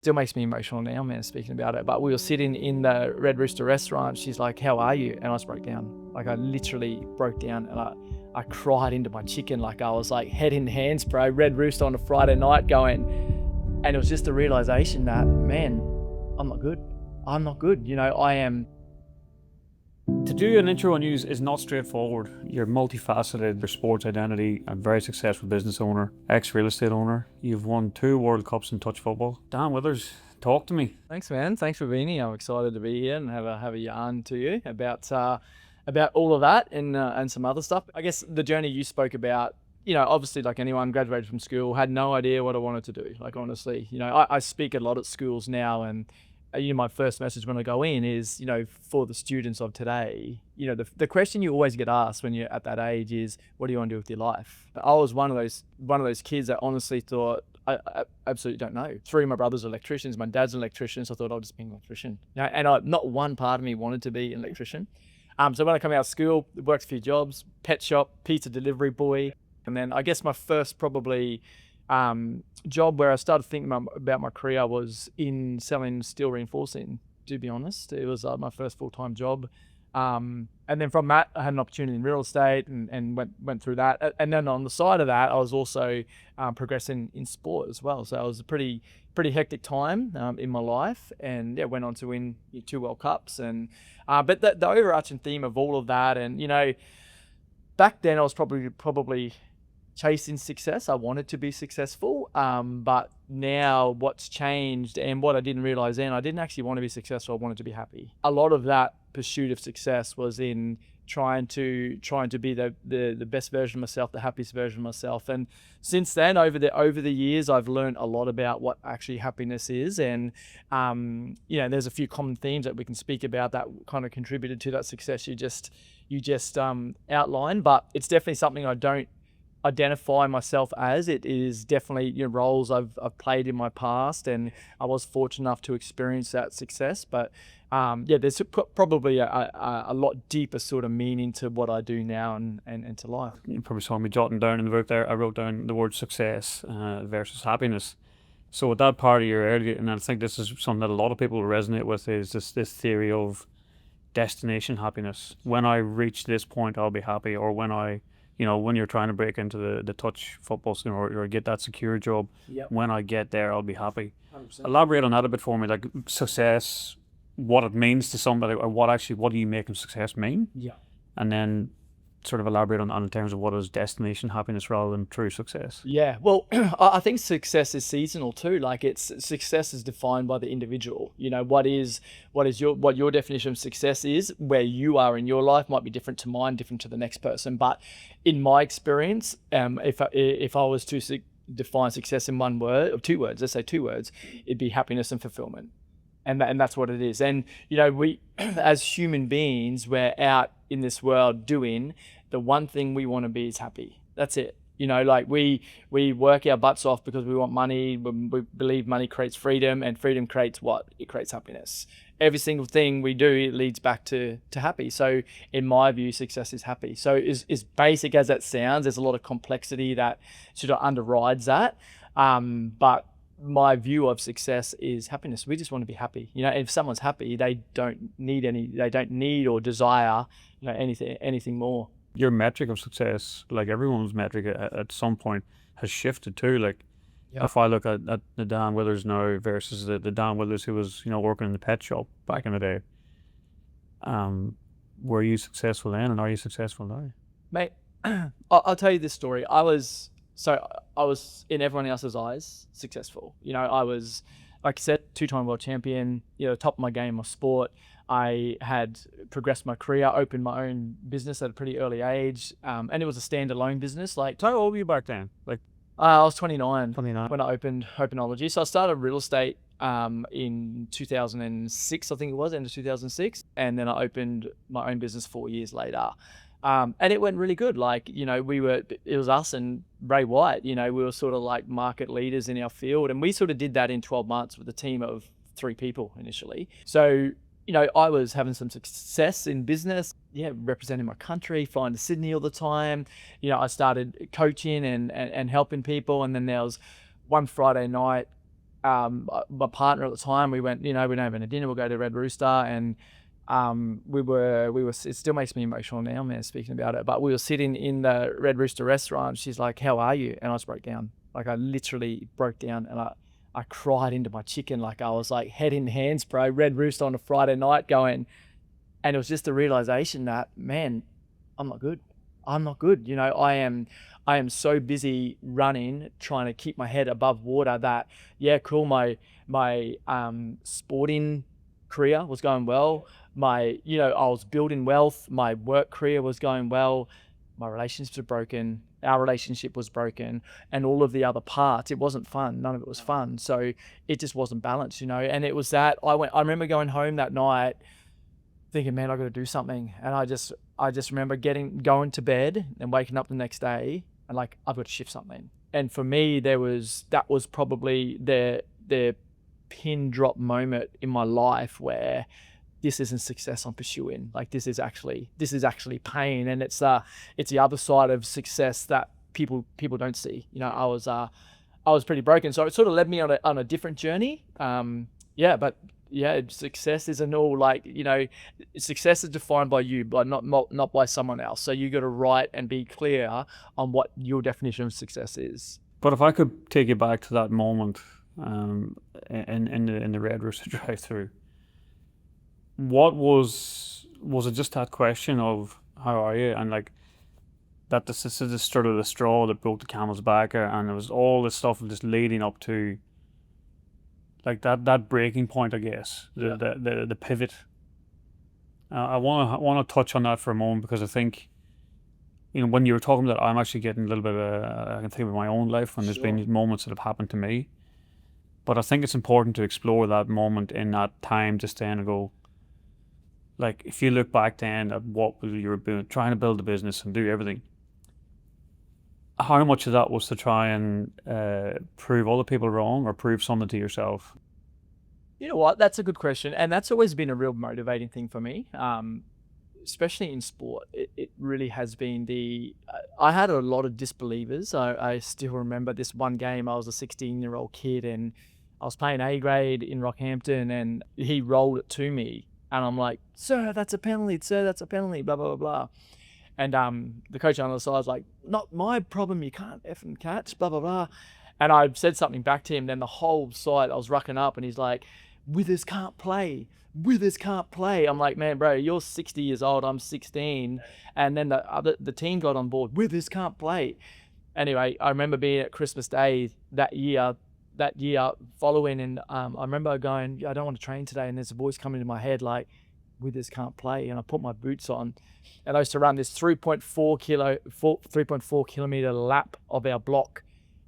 Still makes me emotional now, man, speaking about it. But we were sitting in the Red Rooster restaurant. She's like, "How are you?" And I just broke down. Like I literally broke down, and I cried into my chicken. Like I was like head in hands, bro. Red Rooster on a Friday night going, and it was just the realization that, man, I'm not good. I'm not good. I am. To do an intro on you is not straightforward. You're multifaceted, your sports identity, a very successful business owner, ex-real estate owner. You've won 2 World Cups in touch football. Dan Withers, talk to me. Thanks, man. Thanks for being here. I'm excited to be here and have a yarn to you about all of that and some other stuff. I guess the journey you spoke about, obviously like anyone, graduated from school, had no idea what I wanted to do. Like honestly, I speak a lot at schools now, and my first message when I go in is, for the students of today, the question you always get asked when you're at that age is, what do you want to do with your life? I was one of those kids that honestly thought, I absolutely don't know. 3 of my brothers are electricians. My dad's an electrician, so I thought I'll just be an electrician. And not one part of me wanted to be an electrician. So when I come out of school, worked a few jobs, pet shop, pizza delivery boy. And then I guess my first probably job where I started thinking about my career was in selling steel reinforcing, to be honest. It was my first full-time job. And then from that, I had an opportunity in real estate and went through that. And then on the side of that, I was also progressing in sport as well. So it was a pretty hectic time in my life, and went on to win 2 World Cups. And but the overarching theme of all of that, and back then I was probably chasing success. I wanted to be successful, but now what's changed, and what I didn't realize then, I didn't actually want to be successful. I wanted to be happy. A lot of that pursuit of success was in trying to be the best version of myself, the happiest version of myself. And since then, over the years, I've learned a lot about what actually happiness is. And there's a few common themes that we can speak about that kind of contributed to that success you just outlined. But it's definitely something I don't identify myself as. It is definitely roles I've played in my past, and I was fortunate enough to experience that success. But there's probably a lot deeper sort of meaning to what I do now and to life. You probably saw me jotting down in the book there. I wrote down the word success versus happiness. So with that part of your earlier, and I think this is something that a lot of people resonate with, is this theory of destination happiness. When I reach this point, I'll be happy. Or when you're trying to break into the touch football scene or get that secure job, when I get there, I'll be happy. 100%. Elaborate on that a bit for me, like success, what it means to somebody, or what do you make success mean? Yeah. And then sort of elaborate on in terms of what is destination happiness rather than true success. Yeah, well, I think success is seasonal too. Like success is defined by the individual. What your definition of success is, where you are in your life, might be different to mine, different to the next person. But in my experience, if I was to define success in one word or 2 words, let's say 2 words, it'd be happiness and fulfillment. And that's what it is. And we as human beings, we're out in this world doing the one thing we want to be is happy. That's it. Like we work our butts off because we want money. We believe money creates freedom, and freedom creates what? It creates happiness. Every single thing we do, it leads back to happy. So in my view, success is happy. So as basic as that sounds, there's a lot of complexity that sort of underrides that. But my view of success is happiness. We just want to be happy. If someone's happy, they don't need or desire, anything more. Your metric of success, like everyone's metric at some point, has shifted too. Like if I look at the Dan Withers now versus the Dan Withers who was, working in the pet shop back in the day, were you successful then, and are you successful now? Mate, I'll tell you this story. I was in everyone else's eyes successful. I was, like I said, 2-time world champion, top of my game, my sport. I had progressed my career, opened my own business at a pretty early age. And it was a standalone business. Like, how old were you back then? Like, I was 29 when I opened Hopenology. So I started real estate in 2006, I think it was, end of 2006. And then I opened my own business 4 years later. And it went really good. Like, it was us and Ray White, we were sort of like market leaders in our field. And we sort of did that in 12 months with a team of 3 people initially. So, I was having some success in business, representing my country, flying to Sydney all the time. I started coaching and helping people. And then there was one Friday night, my partner at the time, we went, we're having a dinner, we'll go to Red Rooster, and we were, it still makes me emotional now, man, speaking about it, but we were sitting in the Red Rooster restaurant. She's like, how are you? And I just broke down. Like, I literally broke down, and I cried into my chicken. Like, I was like head in hands, bro, Red Rooster on a Friday night going, and it was just the realization that, man, I'm not good. I'm not good. I am so busy running, trying to keep my head above water that, yeah, cool. My sporting career was going well. I was building wealth. My work career was going well. My relationships were broken. Our relationship was broken, and all of the other parts, it wasn't fun. None of it was fun. So it just wasn't balanced, and it was that I remember going home that night thinking, man, I got to do something. And I just remember going to bed and waking up the next day and like, I've got to shift something. And for me, that was probably the pin drop moment in my life where this isn't success I'm pursuing. Like, this is actually pain. And it's the other side of success that people don't see. I was pretty broken. So it sort of led me on a different journey. Success isn't all like, success is defined by you, but not by someone else. So you got to write and be clear on what your definition of success is. But if I could take you back to that moment in the Red Rooster drive-through, what was it just that question of how are you, and like that this is the sort of the straw that broke the camel's back, and it was all this stuff just leading up to like that breaking point, I guess, the pivot. I want to touch on that for a moment, because I think, when you were talking about that, I'm actually getting a little bit I can think of my own life when there's been these moments that have happened to me. But I think it's important to explore that moment in that time, just then and go, like, if you look back then at what you were doing, trying to build a business and do everything, how much of that was to try and prove other people wrong or prove something to yourself? You know what? That's a good question. And that's always been a real motivating thing for me, especially in sport. It really has been I had a lot of disbelievers. I still remember this one game. I was a 16-year-old kid and I was playing A grade in Rockhampton, and he rolled it to me. And I'm like, sir, that's a penalty. Sir, that's a penalty, blah, blah, blah, blah. And the coach on the side was like, not my problem, you can't effing catch, blah, blah, blah. And I said something back to him. Then the whole side, I was rucking up, and he's like, Withers can't play. Withers can't play. I'm like, man, bro, you're 60 years old, I'm 16. And then the team got on board. Withers can't play. Anyway, I remember being at Christmas Day that year following, and I remember going, I don't want to train today. And there's a voice coming into my head like, Withers can't play. And I put my boots on, and I used to run this 3.4 kilometer lap of our block.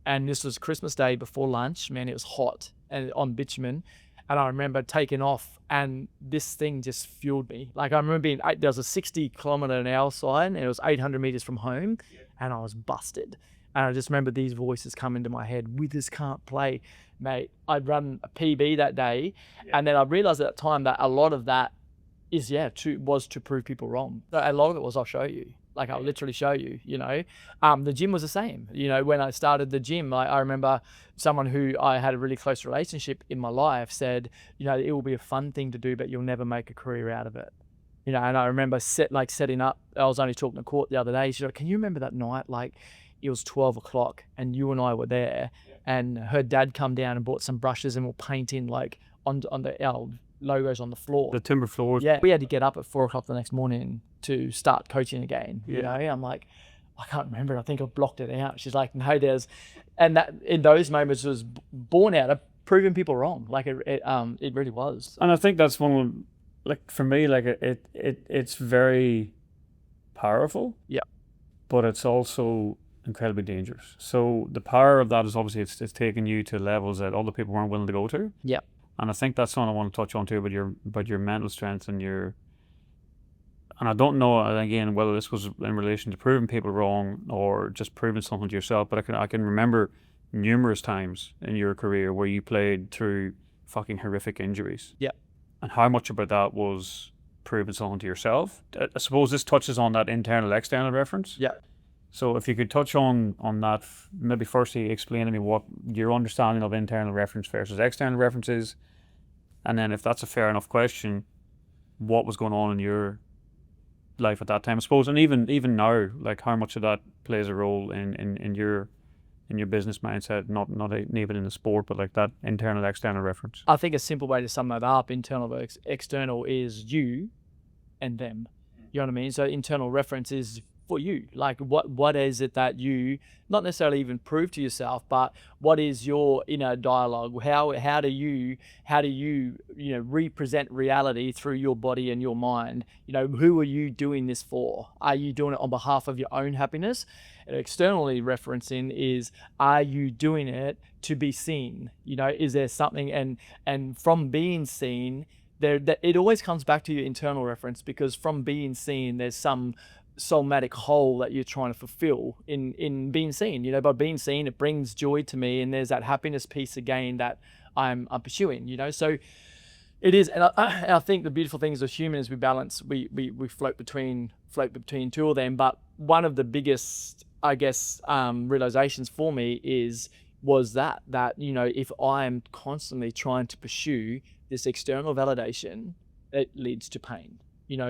And this was Christmas Day before lunch. Man, it was hot and on bitumen. And I remember taking off, and this thing just fueled me. Like, I remember there was a 60 kilometer an hour sign, and it was 800 meters from home, and I was busted. And I just remember these voices come into my head. Withers can't play, mate. I'd run a PB that day, and then I realized at that time that a lot of that was to prove people wrong. A lot of it was, I'll show you. Like, I'll literally show you, The gym was the same. When I started the gym, I remember someone who I had a really close relationship in my life said, it will be a fun thing to do, but you'll never make a career out of it. And I remember setting up, I was only talking to Court the other day. She's like, can you remember that night? Like, it was 12 o'clock and you and I were there, and her dad come down and bought some brushes and we're painting like on our logos on the floor. The timber floors. Yeah. We had to get up at 4 o'clock the next morning to start coaching again. I'm like, I can't remember. I think I blocked it out. She's like, no, and that in those moments was born out of proving people wrong. Like it really was. And I think that's one of, like, for me, like it's very powerful. Yeah. But it's also incredibly dangerous. So the power of that is obviously it's taking you to levels that other people weren't willing to go to. Yeah. And I think that's something I want to touch on too, about your mental strength and I don't know, again, whether this was in relation to proving people wrong or just proving something to yourself, but I can remember numerous times in your career where you played through fucking horrific injuries. Yeah. And how much about that was proving something to yourself? I suppose this touches on that internal external reference. Yeah. So if you could touch on that, maybe firstly explain to me what your understanding of internal reference versus external reference is, and then if that's a fair enough question, what was going on in your life at that time, I suppose, and even now, like how much of that plays a role in your business mindset, not even in the sport, but like that internal external reference. I think a simple way to sum that up, internal versus external, is you and them. You know what I mean? So internal reference is for you. Like what is it that you not necessarily even prove to yourself, but what is your inner dialogue? How do you represent reality through your body and your mind? Who are you doing this for? Are you doing it on behalf of your own happiness? And externally referencing is, are you doing it to be seen? Is there something, and from being seen, that it always comes back to your internal reference, because from being seen, there's some somatic hole that you're trying to fulfill in being seen. By being seen, it brings joy to me, and there's that happiness piece again that I'm pursuing. So it is, and I think the beautiful thing as a human is we balance, we float between two of them. But one of the biggest, I guess, realizations for me was that if I'm constantly trying to pursue this external validation, it leads to pain.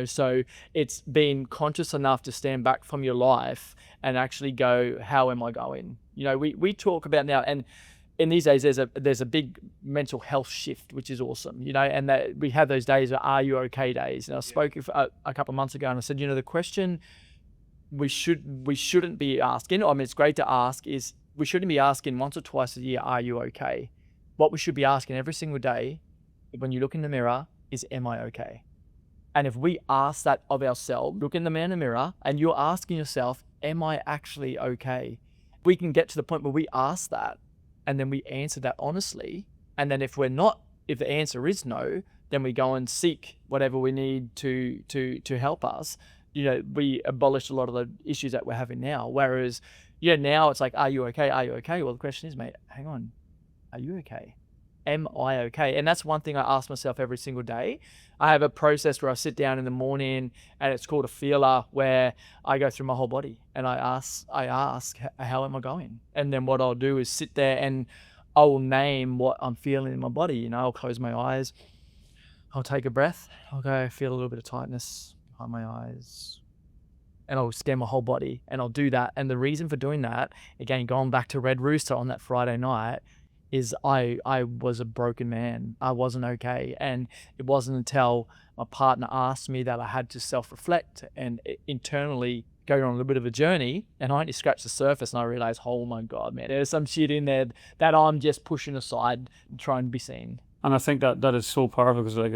So it's being conscious enough to stand back from your life and actually go, how am I going? We talk about now, and in these days there's a big mental health shift, which is awesome, and that we have those days of are you okay days. And I spoke a couple of months ago, and I said, the question we shouldn't be asking, I mean, it's great to ask, is we shouldn't be asking once or twice a year, are you okay? What we should be asking every single day when you look in the mirror is, am I okay? And if we ask that of ourselves, look in the man in the mirror, and you're asking yourself, am I actually okay? We can get to the point where we ask that, and then we answer that honestly. And then if the answer is no, then we go and seek whatever we need to help us. We abolish a lot of the issues that we're having now. Whereas, now it's like, are you okay? Are you okay? Well, the question is, mate, hang on, are you okay? Am I okay? And that's one thing I ask myself every single day. I have a process where I sit down in the morning, and it's called a feeler, where I go through my whole body and I ask, how am I going? And then what I'll do is sit there and I will name what I'm feeling in my body. I'll close my eyes, I'll take a breath, I'll go feel a little bit of tightness behind my eyes, and I'll scan my whole body, and I'll do that. And the reason for doing that, again, going back to Red Rooster on that Friday night, is I was a broken man. I wasn't okay. And it wasn't until my partner asked me that I had to self-reflect and internally go on a little bit of a journey, and I only scratched the surface, and I realized, oh my God, man, there's some shit in there that I'm just pushing aside and trying to be seen. And I think that is so powerful, because like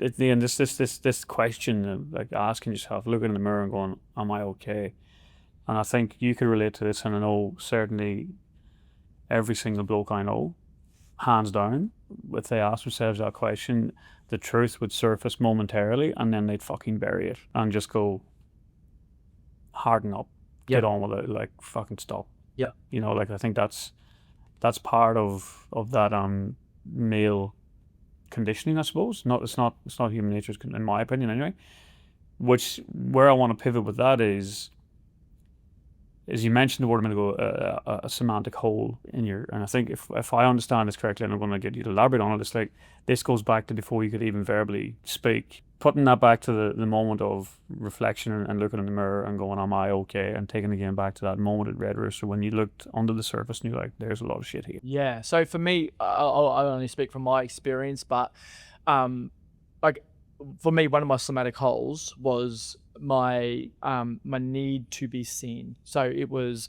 at the end, this question of like asking yourself, looking in the mirror and going, am I okay? And I think you could relate to this, and I know certainly every single bloke I know, hands down, if they ask themselves that question, the truth would surface momentarily, and then they'd fucking bury it and just go, harden up, get on with it, like fucking stop. Yeah. Like I think that's part of that male conditioning, I suppose. It's not human nature, in my opinion, anyway. Where I want to pivot with that is you mentioned the word a minute ago, a semantic hole in and I think if I understand this correctly, and I'm going to get you to elaborate on it, it's like this goes back to before you could even verbally speak. Putting that back to the moment of reflection and looking in the mirror and going, am I okay? And taking again back to that moment at Red Rooster when you looked under the surface and you're like, there's a lot of shit here. Yeah. So for me, I'll only speak from my experience, but like for me, one of my somatic holes was my need to be seen. So it was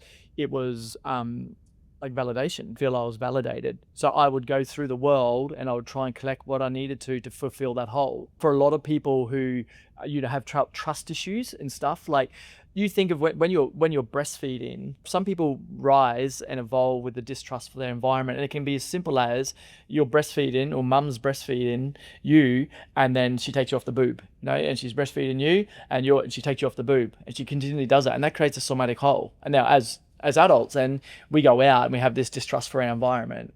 like validation, feel I was validated. So I would go through the world and I would try and collect what I needed to fulfill that hole. For a lot of people who have trust issues and stuff, like you think of when you're breastfeeding, some people rise and evolve with the distrust for their environment, and it can be as simple as you're breastfeeding, or mum's breastfeeding you, and then she takes you off the boob, and she's breastfeeding you, and she takes you off the boob, and she continually does that, and that creates a somatic hole. And now as adults, and we go out and we have this distrust for our environment.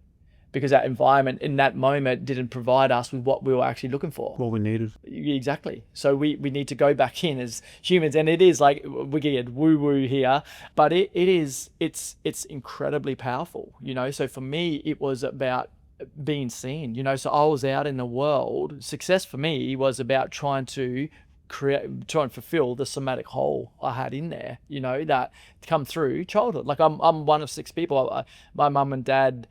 because that environment in that moment didn't provide us with what we were actually looking for. What we needed. Exactly. So we need to go back in as humans, and it is like, we get woo woo here, but it's incredibly powerful, you know. So for me, it was about being seen, you know. So I was out in the world. Success for me was about trying to try and fulfill the somatic hole I had in there, you know, that come through childhood. Like I'm one of 6 people. My mum and dad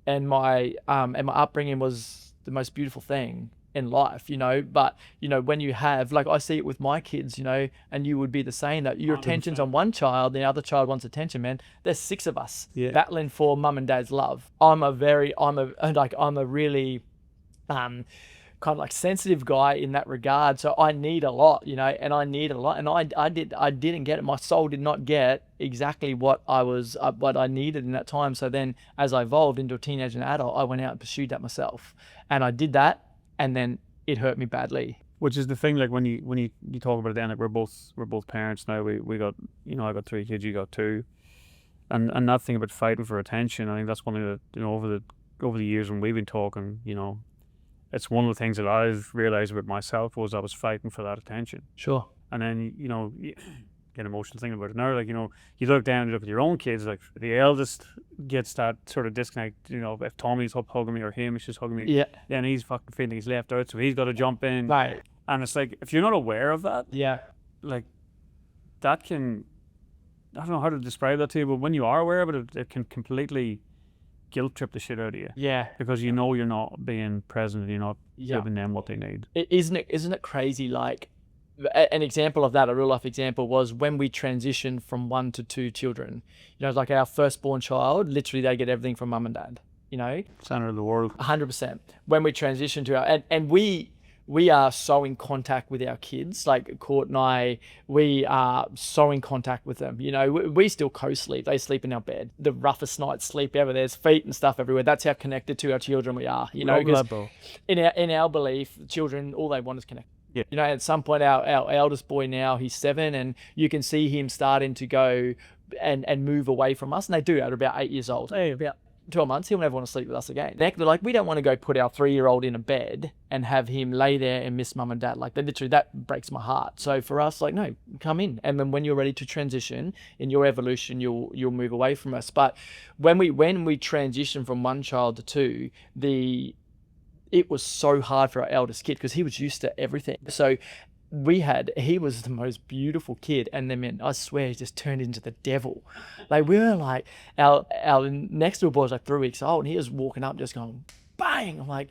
and my upbringing was the most beautiful thing in life, you know. But you know, when you have, like, I see it with my kids, you know, and you would be the same, that your 100%. Attention's on one child, the other child wants attention, man. There's 6 of us battling for mum and dad's love. I'm a really kind of like sensitive guy in that regard. So I need a lot, you know, and I need a lot. And I didn't get it. My soul did not get exactly what I needed in that time. So then as I evolved into a teenager and adult, I went out and pursued that myself. And I did that, and then it hurt me badly. Which is the thing, like when you talk about it then, like we're both parents now. We got, you know, I got 3 kids, you got 2. And that thing about fighting for attention, I think that's one thing that, you know, over the years when we've been talking, you know, it's one of the things that I've realized about myself was I was fighting for that attention. Sure. And then, you know, you get emotional thinking about it now. Like, you know, you look down and look at your own kids, like the eldest gets that sort of disconnect, you know, if Tommy's up hugging me or Hamish is hugging me, then he's fucking feeling he's left out, so he's got to jump in. Right. And it's like, if you're not aware of that, like that can, I don't know how to describe that to you, but when you are aware of it, it can completely guilt trip the shit out of you. Yeah. Because you know you're not being present and you're not giving them what they need. Isn't it crazy? Like, an example of that, a real life example, was when we transitioned from 1 to 2 children. You know, like our firstborn child, literally they get everything from mum and dad, you know. Center of the world. 100%. When we transitioned to our, and we are so in contact with our kids, like Court and I, we are so in contact with them. You know, we still co-sleep. They sleep in our bed. The roughest night's sleep ever. There's feet and stuff everywhere. That's how connected to our children we are. You know, because in our belief, children, all they want is connect. Yeah. You know, at some point, our eldest boy now, he's 7, and you can see him starting to go and move away from us. And they do at about 8 years old. Hey, about 12 months, he'll never want to sleep with us again. They're like, we don't want to go put our 3-year-old in a bed and have him lay there and miss mum and dad. Like, that breaks my heart. So for us, like, no, come in. And then when you're ready to transition in your evolution, you'll move away from us. But when we transition from 1 child to 2, it was so hard for our eldest kid because he was used to everything. So he was the most beautiful kid, and then, man, I swear he just turned into the devil. Like, we were like, our next door boy was like 3 weeks old, and he was walking up just going bang. I'm like,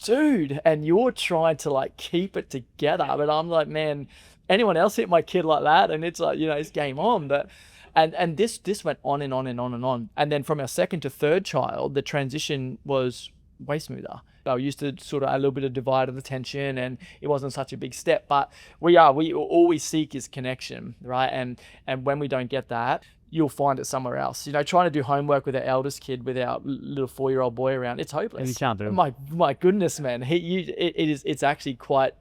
dude, and you're trying to like keep it together, but I'm like, man, anyone else hit my kid like that, and it's like, you know, it's game on. But and this went on and on and on and on. And then from our 2nd to 3rd child, the transition was way smoother. I used to sort of a little bit of divided attention, and it wasn't such a big step. But we all we seek is connection, right? And when we don't get that, you'll find it somewhere else. You know, trying to do homework with our eldest kid, with our little 4-year-old boy around, it's hopeless. And you can't do it. My goodness, man. It's actually quite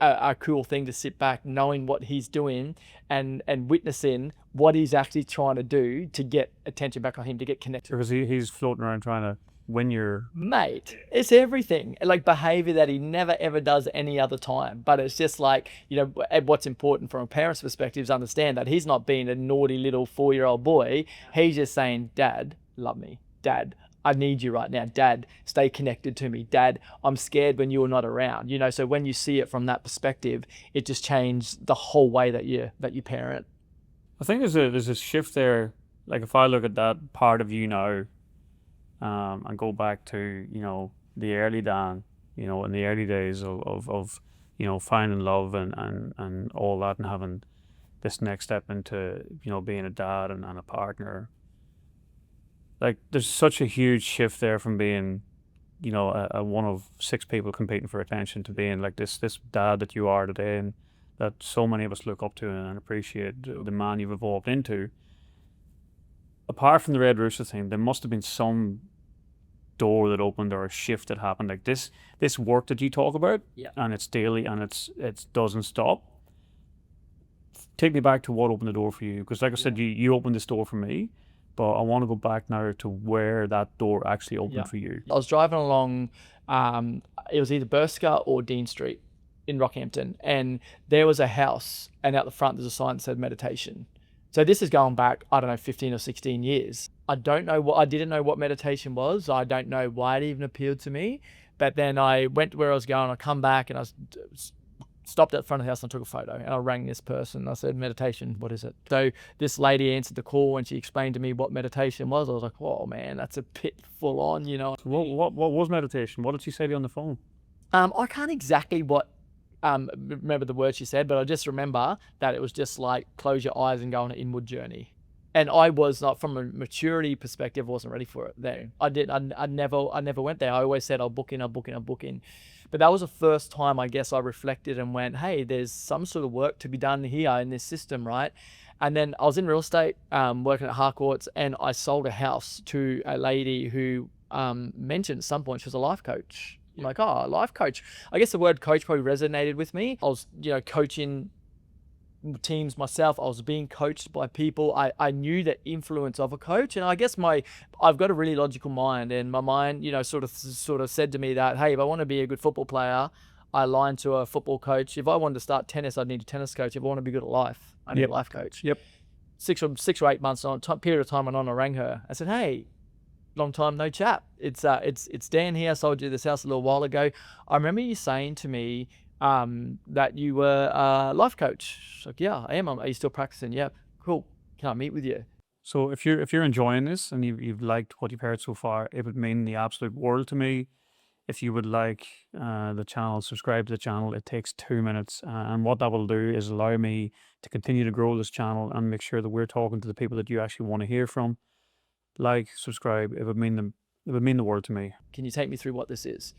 a cool thing to sit back knowing what he's doing and witnessing what he's actually trying to do to get attention back on him, to get connected. Because he's floating around trying to win your... Mate, it's everything. Like behavior that he never ever does any other time. But it's just like, you know, what's important from a parent's perspective is understand that he's not being a naughty little 4-year-old boy. He's just saying, Dad, love me. Dad, I need you right now. Dad, stay connected to me. Dad, I'm scared when you're not around. You know, so when you see it from that perspective, it just changed the whole way that you parent. I think there's a shift there. Like if I look at that part of you now, and go back to, you know, the early Dan, you know, in the early days of you know, finding love and all that, and having this next step into, you know, being a dad and a partner. Like there's such a huge shift there from being, you know, a one of 6 people competing for attention to being like this dad that you are today, and that so many of us look up to and appreciate the man you've evolved into. Apart from the Red Rooster thing, there must have been some door that opened or a shift that happened. Like this work that you talk about, and it's daily and it doesn't stop. Take me back to what opened the door for you, because like I said, you opened this door for me, but I want to go back now to where that door actually opened for you. I was driving along, it was either Burska or Dean Street in Rockhampton, and there was a house, and out the front there's a sign that said meditation. So this is going back, I don't know, 15 or 16 years. I didn't know what meditation was. I don't know why it even appealed to me. But then I went to where I was going, I come back and I stopped at the front of the house and I took a photo, and I rang this person. I said, meditation, what is it? So this lady answered the call and she explained to me what meditation was. I was like, oh man, that's a bit full on, you know. So what was meditation? What did she say to you on the phone? I can't exactly remember the words she said, but I just remember that it was just like close your eyes and go on an inward journey. And I was not, from a maturity perspective, I wasn't ready for it there. I never went there. I always said I'll book in. But that was the first time I guess I reflected and went, hey, there's some sort of work to be done here in this system, right? And then I was in real estate, working at Harcourts, and I sold a house to a lady who mentioned at some point she was a life coach. I'm like, oh, a life coach. I guess the word coach probably resonated with me. I was, coaching teams myself. I was being coached by people. I knew the influence of a coach, and I guess I've got a really logical mind, and my mind, sort of said to me that, hey, if I want to be a good football player, I aligned to a football coach. If I wanted to start tennis, I'd need a tennis coach. If I want to be good at life, I need a life coach. Yep. 6 or 8 months period of time went on, I rang her. I said, hey, long time no chat. It's Dan here. I sold you this house a little while ago. I remember you saying to me that you were a life coach. She's like, yeah, I am. Are you still practicing? Yeah, cool. Can I meet with you? So if you're enjoying this and you've liked what you've heard so far, it would mean the absolute world to me if you would like the channel, subscribe to the channel. It takes 2 minutes, and what that will do is allow me to continue to grow this channel and make sure that we're talking to the people that you actually want to hear from. Like, subscribe. It would mean the world to me. Can you take me through what this is?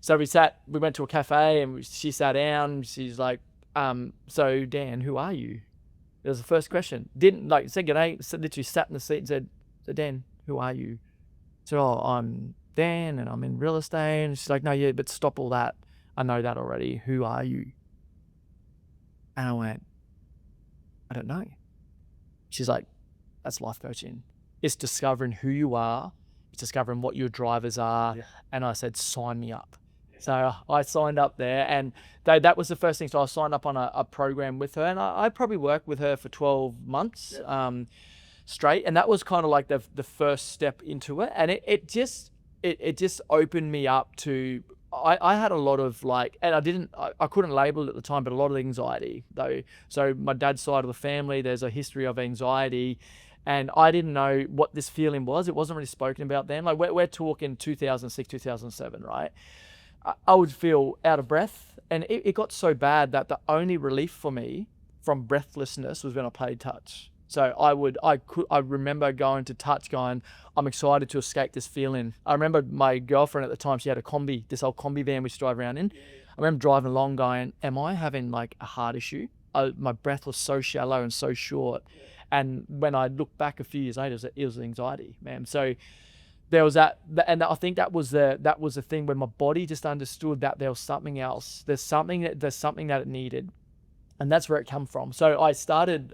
So we went to a cafe, and she sat down. She's like, so Dan, who are you? It was the first question. Didn't said good day, literally sat in the seat and said, so Dan, who are you? I said, oh, I'm Dan and I'm in real estate. And she's like, no, yeah, but stop all that. I know that already. Who are you? And I went, I don't know. She's like, that's life coaching. It's discovering who you are. It's discovering what your drivers are. Yeah. And I said, sign me up. So I signed up there, and that was the first thing. So I signed up on a program with her, and I probably worked with her for 12 months straight. And that was kind of like the first step into it. And it just opened me up to, I had a lot of and I couldn't label it at the time, but a lot of anxiety though. So my dad's side of the family, there's a history of anxiety. And I didn't know what this feeling was. It wasn't really spoken about then. Like we're talking 2006, 2007, right? I would feel out of breath. And it got so bad that the only relief for me from breathlessness was when I played touch. So I remember going to touch going, I'm excited to escape this feeling. I remember my girlfriend at the time, she had this old combi van we used to drive around in. I remember driving along going, am I having like a heart issue? My breath was so shallow and so short. And when I look back a few years later, it was anxiety, man. So there was that, and I think that was the thing when my body just understood that there was something else. There's something that it needed, and that's where it come from. So I started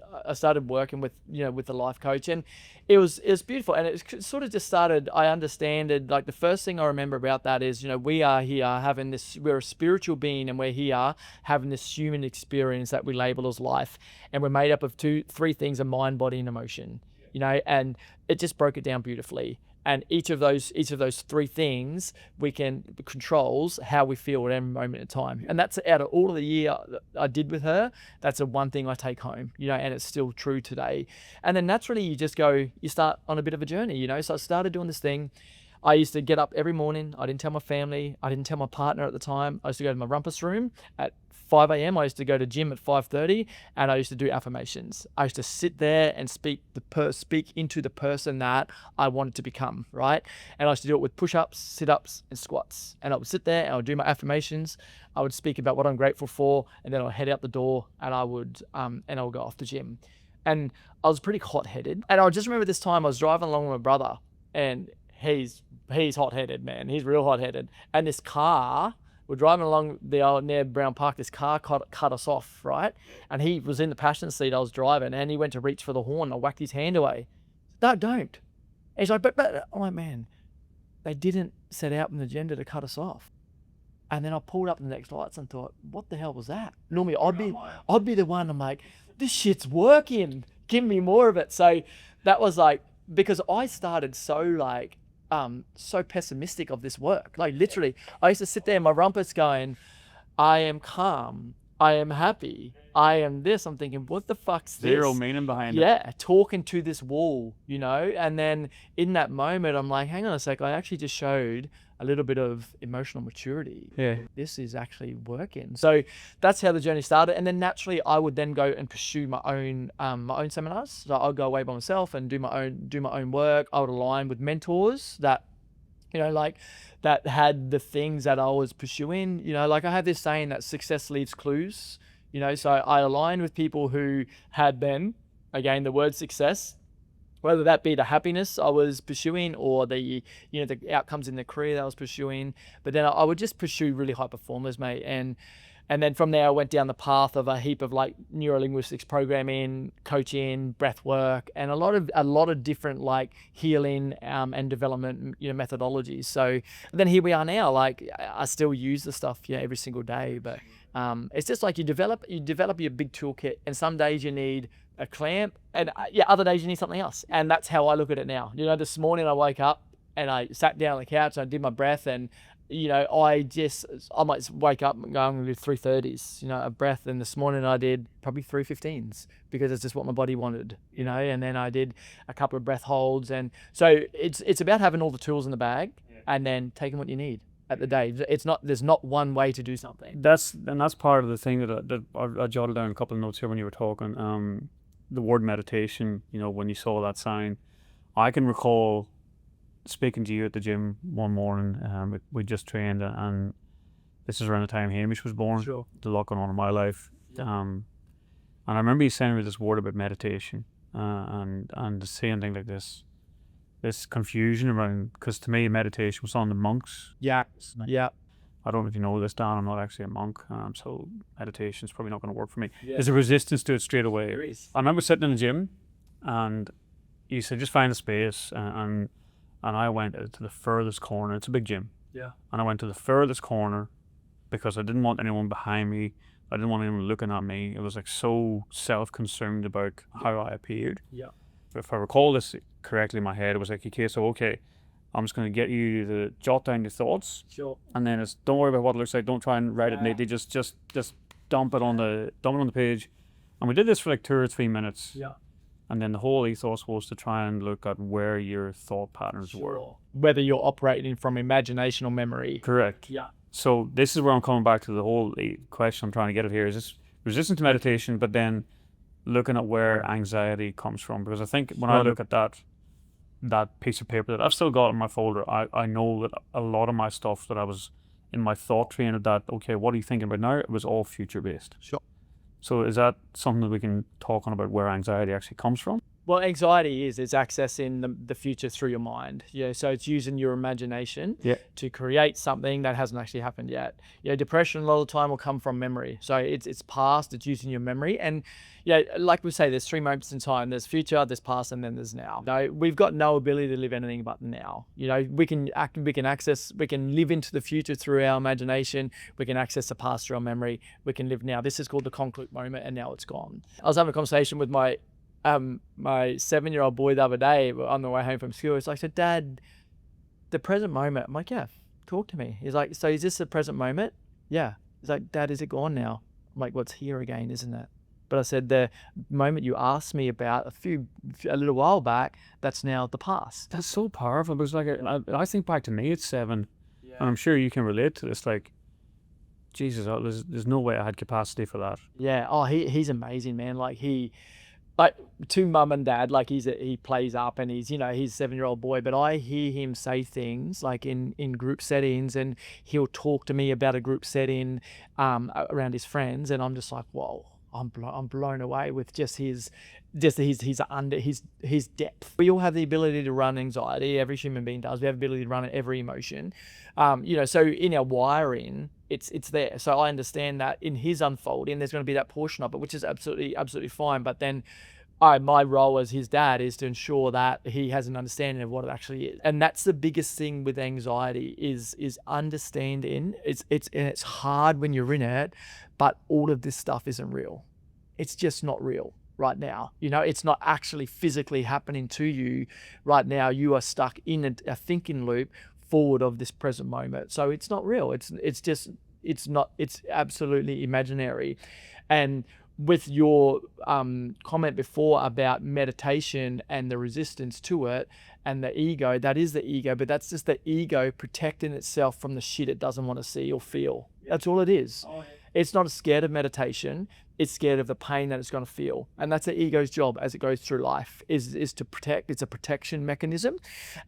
working with the life coach, and it was beautiful, and it sort of just started. I understand it. Like the first thing I remember about that is we are here having this. We're a spiritual being, and we're here having this human experience that we label as life, and we're made up of three things: a mind, body, and emotion. And it just broke it down beautifully. And each of those three things controls how we feel at every moment in time. And that's out of all of the year I did with her, that's the one thing I take home, and it's still true today. And then naturally you start on a bit of a journey, So I started doing this thing. I used to get up every morning. I didn't tell my family. I didn't tell my partner at the time. I used to go to my rumpus room at 5 a.m. I used to go to gym at 5:30, and I used to do affirmations. I used to sit there and speak into the person that I wanted to become, right? And I used to do it with push-ups, sit-ups, and squats. And I would sit there and I would do my affirmations. I would speak about what I'm grateful for, and then I'd head out the door and I would go off the gym. And I was pretty hot-headed. And I just remember this time I was driving along with my brother, and he's hot-headed, man. He's real hot-headed. And this car, we're driving along near Brown Park, this car cut us off, right? And he was in the passenger seat, I was driving, and he went to reach for the horn. I whacked his hand away. No, don't. And he's like, but I'm like, man, they didn't set out an agenda to cut us off. And then I pulled up the next lights and thought, what the hell was that? Normally I'd be the one, I'm like, this shit's working. Give me more of it. So that was like, because I started so pessimistic of this work. Like literally, I used to sit there in my rumpus going, I am calm, I am happy, I am this. I'm thinking, what the fuck's this? Zero meaning behind it. Yeah, talking to this wall, you know? And then in that moment, I'm like, hang on a sec, I actually just showed a little bit of emotional maturity. Yeah. This is actually working. So that's how the journey started. And then naturally I would then go and pursue my own seminars. So I'll go away by myself and do my own work. I would align with mentors that, you know, like that had the things that I was pursuing. You know, like I have this saying that success leaves clues, you know, so I aligned with people who had then, again, the word success, whether that be the happiness I was pursuing or the, you know, the outcomes in the career that I was pursuing. But then I would just pursue really high performers, mate. And then from there I went down the path of a heap of like neurolinguistics programming, coaching, breath work, and a lot of different like healing and development, you know, methodologies. So then here we are now. Like I still use the stuff, yeah, every single day. But it's just like you develop your big toolkit, and some days you need a clamp, and other days you need something else. And that's how I look at it now. You know, this morning I woke up and I sat down on the couch and I did my breath, and you know, I might wake up and go, I'm gonna do 330s, you know, a breath. And this morning I did probably 315s because it's just what my body wanted, you know. And then I did a couple of breath holds. And so it's about having all the tools in the bag and then taking what you need at the day. There's not one way to do something. That's part of the thing that I jotted down a couple of notes here when you were talking. The word meditation, you know, when you saw that sign, I can recall speaking to you at the gym one morning. We just trained, and this is around the time Hamish was born. Sure. The lot going on in my life. And I remember you saying this word about meditation, and saying things like this confusion around, because to me meditation was on the monks. Yeah. I don't know if you know this, Dan, I'm not actually a monk, so meditation's probably not going to work for me. Yeah. There's a resistance to it straight away. There is. I remember sitting in the gym, and you said just find a space, and I went to the furthest corner. It's a big gym. Yeah. And I went to the furthest corner because I didn't want anyone behind me. I didn't want anyone looking at me. It was like so self-concerned about how I appeared. Yeah. If I recall this correctly in my head, it was like, okay, I'm just going to get you to jot down your thoughts. Sure. And then don't worry about what it looks like. Don't try and write it neatly. Just dump it on the page. And we did this for like 2 or 3 minutes. Yeah. And then the whole ethos was to try and look at where your thought patterns were. Whether you're operating from imagination or memory. Correct. Yeah. So this is where I'm coming back to the whole question I'm trying to get at here. Is this resistance to meditation, but then looking at where anxiety comes from? Because I think when I look at that piece of paper that I've still got in my folder, I know that a lot of my stuff that I was in my thought train of that, okay, what are you thinking about now? It was all future based. Sure. So is that something that we can talk on about where anxiety actually comes from? Well, anxiety is accessing the future through your mind. Yeah, so it's using your imagination to create something that hasn't actually happened yet. Yeah, depression a lot of the time will come from memory. So it's past, it's using your memory. And yeah, like we say, there's 3 moments in time. There's future, there's past, and then there's now. No, we've got no ability to live anything but now. You know, we can live into the future through our imagination. We can access the past through our memory. We can live now. This is called the concrete moment, and now it's gone. I was having a conversation with my 7-year-old boy the other day on the way home from school. It's like, so Dad, the present moment. I'm like, yeah, talk to me. He's like, so is this the present moment? Yeah. He's like, Dad, is it gone now? I'm like, well, it's here again, isn't it? But I said, the moment you asked me about a little while back, that's now the past. That's so powerful, because like I think back to me at 7, and I'm sure you can relate to this. Like, Jesus, there's no way I had capacity for that. Yeah. Oh, he's amazing, man. Like to mum and dad, like he plays up, and he's, you know, he's a 7-year-old boy, but I hear him say things like in group settings, and he'll talk to me about a group setting around his friends, and I'm just like, whoa, I'm blown away with just his depth. We all have the ability to run anxiety. Every human being does. We have the ability to run every emotion. You know, so in our wiring, it's there. So I understand that in his unfolding, there's going to be that portion of it, which is absolutely fine. But then my role as his dad is to ensure that he has an understanding of what it actually is. And that's the biggest thing with anxiety is understanding. It's hard when you're in it, but all of this stuff isn't real. It's just not real right now. It's not actually physically happening to you right now. You are stuck in a thinking loop forward of this present moment. So it's not real. It's absolutely imaginary. And with your comment before about meditation and the resistance to it and the ego, that is the ego, but that's just the ego protecting itself from the shit it doesn't want to see or feel. That's all it is. Oh, yeah. It's not scared of meditation. It's scared of the pain that it's going to feel. And that's the ego's job as it goes through life, is to protect. It's a protection mechanism,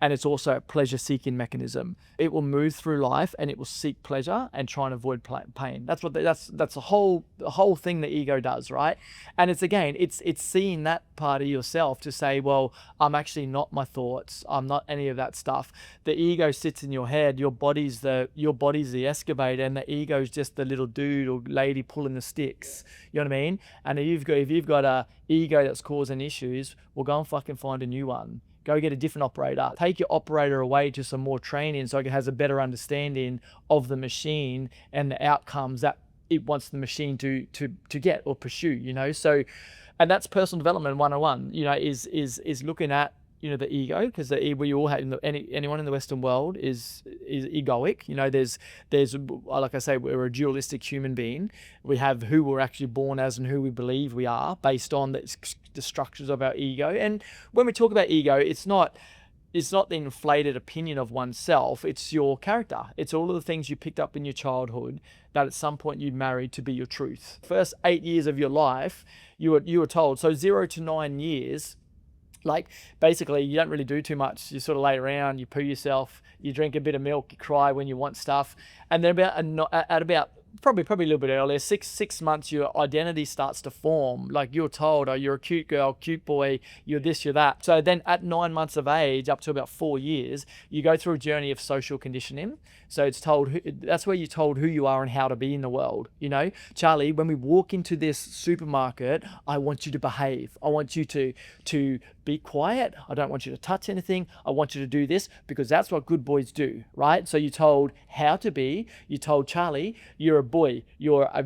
and it's also a pleasure-seeking mechanism. It will move through life and it will seek pleasure and try and avoid that's the whole thing the ego does, right? And it's seeing that part of yourself to say, well, I'm actually not my thoughts. I'm not any of that stuff. The ego sits in your head. Your body's the excavator, and the ego's just the little dude or lady pulling the sticks. You know what I mean? And if you've got a ego that's causing issues, well, go and fucking find a new one. Go get a different operator. Take your operator away to some more training so it has a better understanding of the machine and the outcomes that it wants the machine to get or pursue. So, and that's personal development 101. Is looking at the ego, because we all have, anyone in the Western world is egoic. There's like I say, we're a dualistic human being. We have who we're actually born as and who we believe we are based on the structures of our ego. And when we talk about ego, it's not the inflated opinion of oneself. It's your character. It's all of the things you picked up in your childhood that at some point you married to be your truth. First 8 years of your life, you were told. So 0 to 9 years, like basically you don't really do too much. You sort of lay around, you poo yourself, you drink a bit of milk, you cry when you want stuff. And then at about probably a little bit earlier, six months, your identity starts to form. Like you're told, oh, you're a cute girl, cute boy, you're this, you're that. So then at 9 months of age, up to about 4 years, you go through a journey of social conditioning. So it's that's where you're told who you are and how to be in the world. Charlie, when we walk into this supermarket, I want you to behave. I want you to be quiet. I don't want you to touch anything. I want you to do this because that's what good boys do, right? So you're told how to be. You're told, Charlie, you're a boy. You're a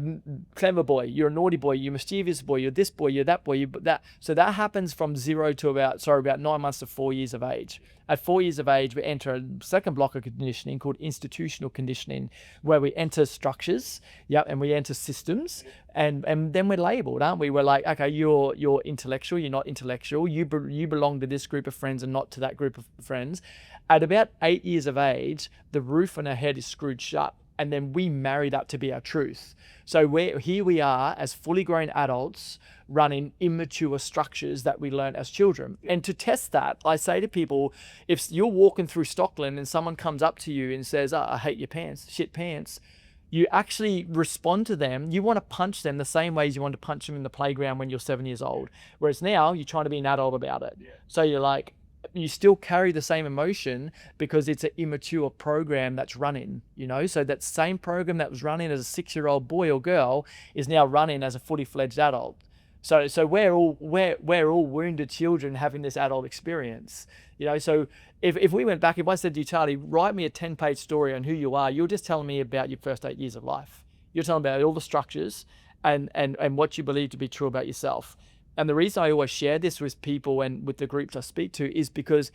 clever boy. You're a naughty boy. You're a mischievous boy. You're this boy. You're that boy. You're that. So that happens from 0 to about 9 months to 4 years of age. At 4 years of age, we enter a second block of conditioning called institutional conditioning, where we enter structures, and we enter systems, and then we're labeled, aren't we? We're like, okay, you're intellectual, you're not intellectual, you belong to this group of friends and not to that group of friends. At about 8 years of age, the roof on our head is screwed shut, and then we marry that to be our truth. So here we are as fully grown adults running immature structures that we learned as children. And to test that, I say to people, if you're walking through Stockland and someone comes up to you and says, oh, I hate your pants, shit pants, you actually respond to them. You want to punch them the same way as you want to punch them in the playground when you're 7 years old. Whereas now you're trying to be an adult about it. Yeah. So you're like, you still carry the same emotion because it's an immature program that's running, so that same program that was running as a 6-year-old boy or girl is now running as a fully fledged adult. So we're all wounded children having this adult experience, so if we went back, if I said to you, Charlie, write me a 10-page story on who you are, you're just telling me about your first 8 years of life. You're telling me about all the structures and what you believe to be true about yourself. And the reason I always share this with people and with the groups I speak to is because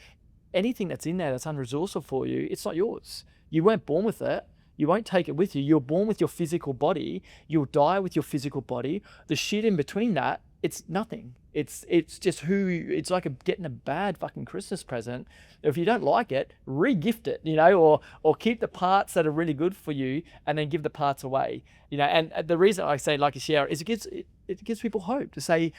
anything that's in there that's unresourceful for you, it's not yours. You weren't born with it. You won't take it with you. You're born with your physical body. You'll die with your physical body. The shit in between that, it's nothing. It's just it's like getting a bad fucking Christmas present. If you don't like it, re-gift it, or keep the parts that are really good for you and then give the parts away. And the reason I say like a share is it gives people hope to say,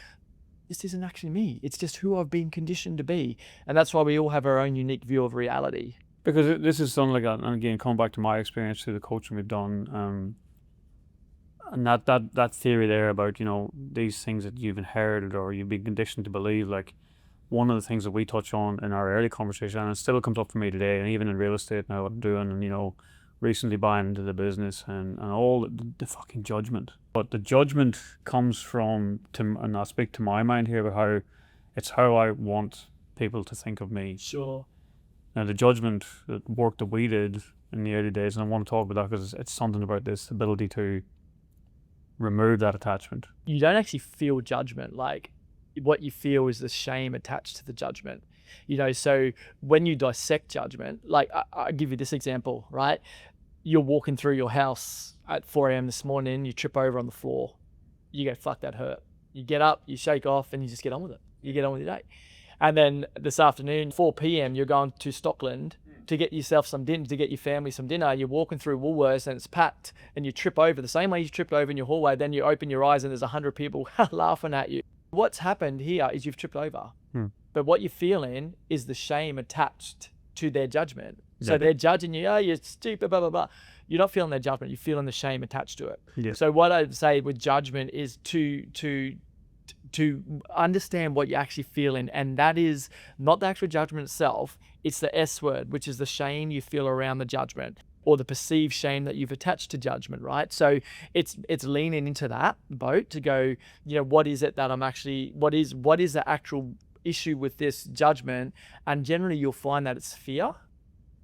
this isn't actually me. It's just who I've been conditioned to be. And that's why we all have our own unique view of reality. Because this is something like that, and again, coming back to my experience through the coaching we've done, and that theory there about, these things that you've inherited or you've been conditioned to believe, like one of the things that we touch on in our early conversation, and it still comes up for me today, and even in real estate now, what I'm doing, and, recently buying into the business and all the fucking judgment. But the judgment comes from, and I'll speak to my mind here about how It's how I want people to think of me. Sure. Now, the judgment, the work that we did in the early days, and I want to talk about that because it's something about this ability to remove that attachment. You don't actually feel judgment. Like, what you feel is the shame attached to the judgment. So when you dissect judgment, like I'll give you this example, right? You're walking through your house at 4 a.m. this morning, you trip over on the floor, you go, fuck, that hurt. You get up, you shake off, and you just get on with it. You get on with your day. And then this afternoon, 4 p.m., you're going to Stockland to get yourself some dinner, to get your family some dinner. You're walking through Woolworths and it's packed, and you trip over the same way you tripped over in your hallway. Then you open your eyes and there's 100 people laughing at you. What's happened here is you've tripped over. But what you're feeling is the shame attached to their judgment. So they're judging you, oh, you're stupid, blah, blah, blah. You're not feeling their judgment. You're feeling the shame attached to it. Yeah. So what I'd say with judgment is to understand what you're actually feeling, and that is not the actual judgment itself. It's the S word, which is the shame you feel around the judgment, or the perceived shame that you've attached to judgment, right? So it's leaning into that boat to go, what is it that I'm actually, what is the actual issue with this judgment? And generally you'll find that it's fear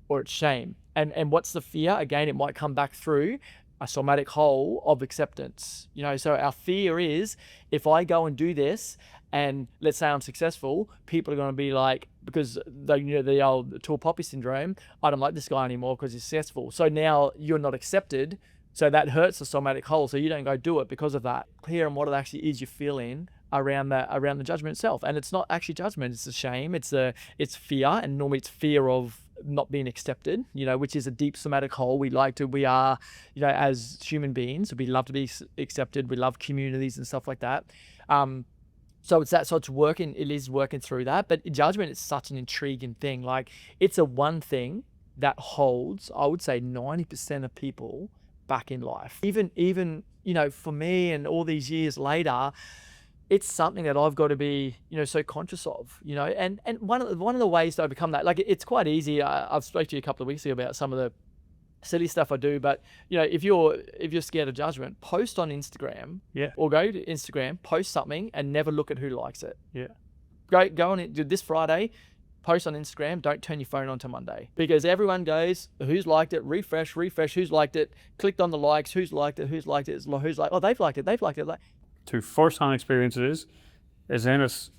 or it's shame. And what's the fear? Again, it might come back through a somatic whole of acceptance. So our fear is, if I go and do this and let's say I'm successful, people are going to be like, because the old tall poppy syndrome, I don't like this guy anymore because he's successful. So now you're not accepted. So that hurts the somatic whole. So you don't go do it because of that. Clear on what it actually is you're feeling around the judgment itself. And it's not actually judgment, it's a shame, it's fear, and normally it's fear of not being accepted, which is a deep somatic hole. We are, as human beings, we love to be accepted. We love communities and stuff like that. So it's that, so it is working through that. But judgment is such an intriguing thing. Like, it's a one thing that holds, I would say, 90% of people back in life. Even, for me, and all these years later, it's something that I've got to be, so conscious of, and one of the ways to overcome that, like, it's quite easy. I've spoke to you a couple of weeks ago about some of the silly stuff I do, but if you're scared of judgment, post on Instagram, or go to Instagram, post something and never look at who likes it. Go on it. This Friday, post on Instagram, don't turn your phone on till Monday, because everyone goes, who's liked it, refresh, who's liked it, clicked on the likes, who's liked it, oh, they've liked it. To first-hand experiences, is then it's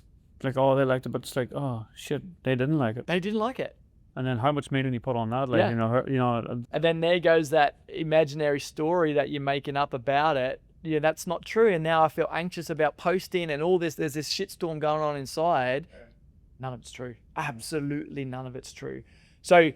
like, oh, they liked it, but it's like, oh shit, they didn't like it. They didn't like it. And then how much meaning you put on that, like, And then there goes that imaginary story that you're making up about it. That's not true. And now I feel anxious about posting and all this. There's this shitstorm going on inside. None of it's true. Absolutely none of it's true. So,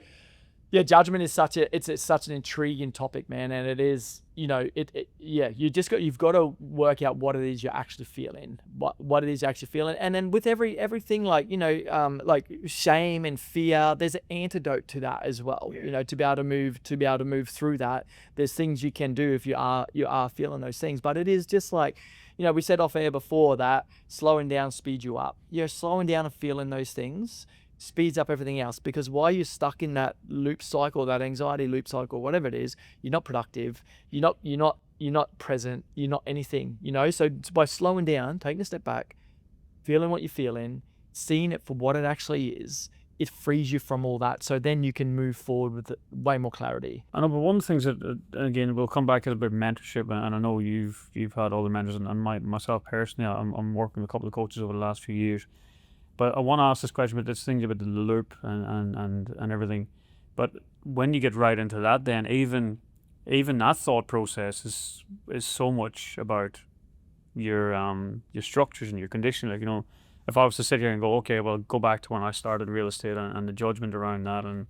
judgment is it's such an intriguing topic, man, and it is, you've got to work out what it is you're actually feeling, what it is you're actually feeling, and then with everything like like shame and fear, there's an antidote to that as well. To be able to move through that, there's things you can do if you are feeling those things, but it is just like, we said off air before that slowing down speeds you up. Slowing down and feeling those things speeds up everything else, because while you're stuck in that loop cycle, that anxiety loop cycle, whatever it is, you're not productive, you're not present, you're not anything, so by slowing down, taking a step back, feeling what you're feeling, seeing it for what it actually is, it frees you from all that, so then you can move forward with way more clarity. I know, but one of the things that, again, we'll come back to about mentorship, and I know you've had other mentors, and myself personally, I'm working with a couple of coaches over the last few years. But I want to ask this question about this thing about the loop and everything. But when you get right into that, then even that thought process is so much about your structures and your conditioning. Like, if I was to sit here and go, okay, well, go back to when I started real estate and the judgment around that, and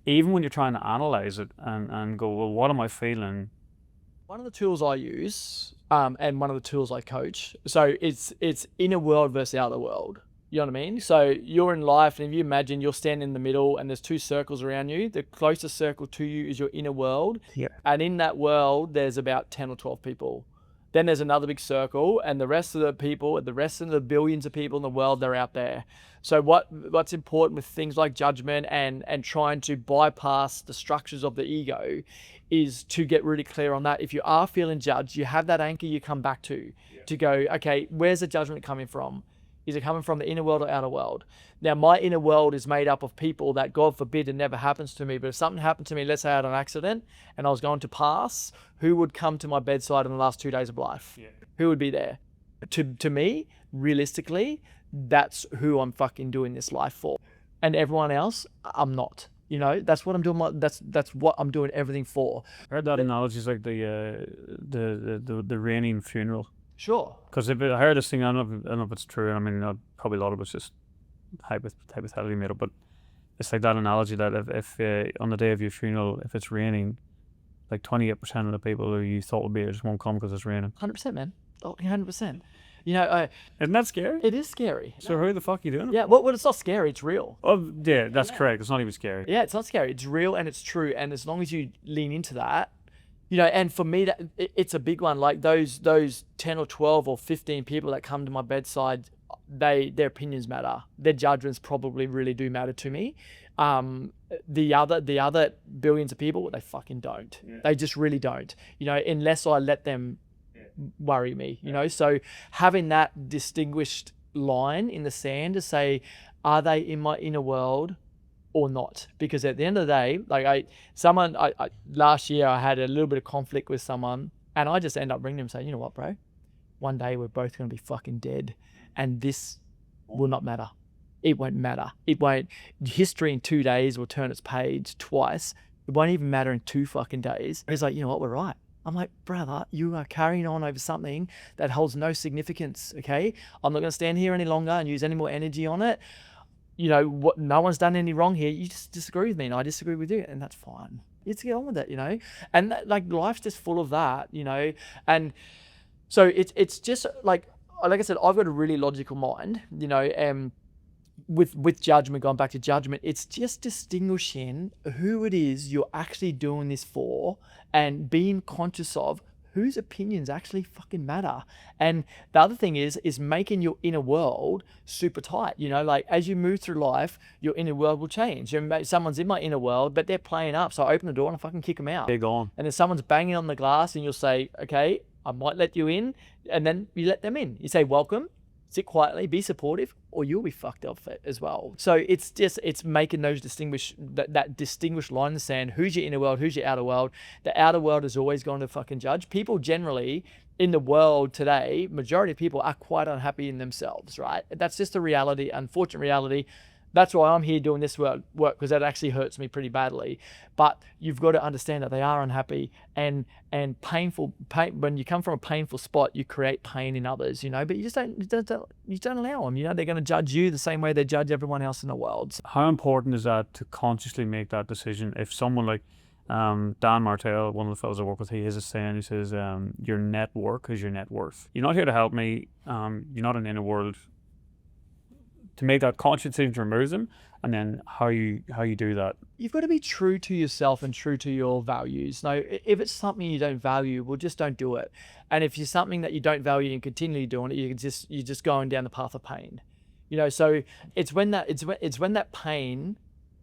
even when you're trying to analyze it and go, well, what am I feeling? One of the tools I use, and one of the tools I coach, so it's inner world versus outer world. You know what I mean? So you're in life, and if you imagine you're standing in the middle and there's two circles around you, the closest circle to you is your inner world. And in that world, there's about 10 or 12 people. Then there's another big circle, and the rest of the people, the rest of the billions of people in the world, they're out there. So what's important with things like judgment and trying to bypass the structures of the ego is to get really clear on that. If you are feeling judged, you have that anchor you come back to go, okay, where's the judgment coming from? Is it coming from the inner world or outer world? Now, my inner world is made up of people that, God forbid, it never happens to me. But if something happened to me, let's say I had an accident and I was going to pass, who would come to my bedside in the last 2 days of life? Yeah. Who would be there? To me, realistically, that's who I'm fucking doing this life for. And everyone else, I'm not. You know, that's what I'm doing. That's what I'm doing everything for. I heard that analogy is like the raining funeral. Sure. Because I heard this thing, I don't know if it's true. I mean, probably a lot of it's just hypothetically made up. But it's like that analogy that if on the day of your funeral, if it's raining, like 28% of the people who you thought would be there just won't come because it's raining. 100%, man. 100%. You know, isn't that scary? It is scary. So who the fuck are you doing it? Yeah, well, it's not scary. It's real. Oh, yeah, that's correct. It's not even scary. Yeah, it's not scary. It's real and it's true. And as long as you lean into that, you know, and for me, it's a big one. Like those 10 or 12 or 15 people that come to my bedside, their opinions matter. Their judgments probably really do matter to me. The other billions of people, they fucking don't. Yeah. They just really don't. You know, unless I let them worry me, you know. So having that distinguished line in the sand to say, are they in my inner world or not? Because at the end of the day, like last year I had a little bit of conflict with someone and I just end up bringing them saying, you know what, bro, one day we're both going to be fucking dead and this will not matter. It won't matter. It won't. History in 2 days will turn its page twice. It won't even matter in 2 fucking days. He's like, you know what, we're right. I'm like, brother, you are carrying on over something that holds no significance, okay? I'm not going to stand here any longer and use any more energy on it. You know, what? No one's done any wrong here. You just disagree with me and I disagree with you, and that's fine. You just get on with it, you know? And like life's just full of that, you know? And so it's just like I said, I've got a really logical mind, you know, and with judgment, going back to judgment, it's just distinguishing who it is you're actually doing this for and being conscious of whose opinions actually fucking matter. And the other thing is making your inner world super tight. You know, like as you move through life, your inner world will change. Someone's in my inner world, but they're playing up. So I open the door and I fucking kick them out. They're gone. And then someone's banging on the glass and you'll say, okay, I might let you in. And then you let them in. You say, welcome. Sit quietly, be supportive, or you'll be fucked up as well. So it's making those that distinguished line in the sand. Who's your inner world? Who's your outer world? The outer world is always going to fucking judge. People generally in the world today, majority of people are quite unhappy in themselves, right? That's just a reality, unfortunate reality. That's why I'm here doing this work because that actually hurts me pretty badly. But you've got to understand that they are unhappy and painful. When you come from a painful spot, you create pain in others, you know. But you don't allow them. You know, they're going to judge you the same way they judge everyone else in the world. How important is that to consciously make that decision? If someone like Dan Martell, one of the fellows I work with, he has a saying. He says, "Your network is your net worth." You're not here to help me. You're not in the inner world. To make that conscious decision to remove them, and then how you do that. You've got to be true to yourself and true to your values. Now, if it's something you don't value, well, just don't do it. And if it's something that you don't value and continually doing it, you're just going down the path of pain. You know, so it's when that pain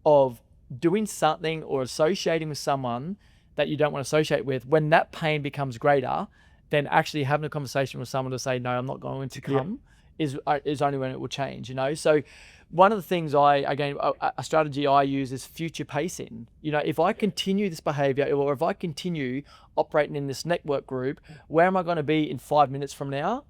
of doing something or associating with someone that you don't want to associate with, when that pain becomes greater, then actually having a conversation with someone to say, no, I'm not going to come. Yeah. Is only when it will change, you know. So one of the things a strategy I use is future pacing. You know, if I continue this behavior or if I continue operating in this network group, where am I going to be in 5 minutes from now?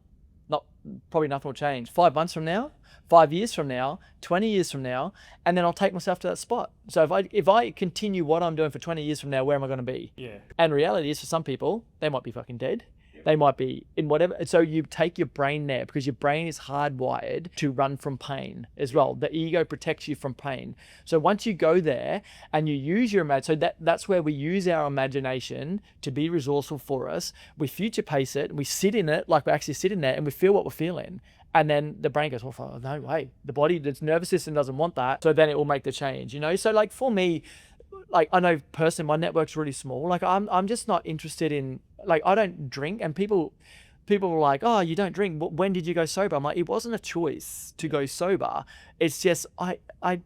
Probably nothing will change. 5 months from now, 5 years from now, 20 years from now, and then I'll take myself to that spot. So if I continue what I'm doing for 20 years from now, where am I going to be? Yeah. And reality is, for some people, they might be fucking dead. They might be in whatever. So you take your brain there because your brain is hardwired to run from pain as well. The ego protects you from pain. So once you go there and you use your imagination, so that's where we use our imagination to be resourceful for us. We future pace it, we sit in it like we actually sit in there and we feel what we're feeling. And then the brain goes, oh, no way. The body, the nervous system doesn't want that. So then it will make the change, you know? So like for me, like I know personally, my network's really small. Like I'm just not interested in, like I don't drink, and people were like, oh, you don't drink. When did you go sober? I'm like, it wasn't a choice to go sober. It's just I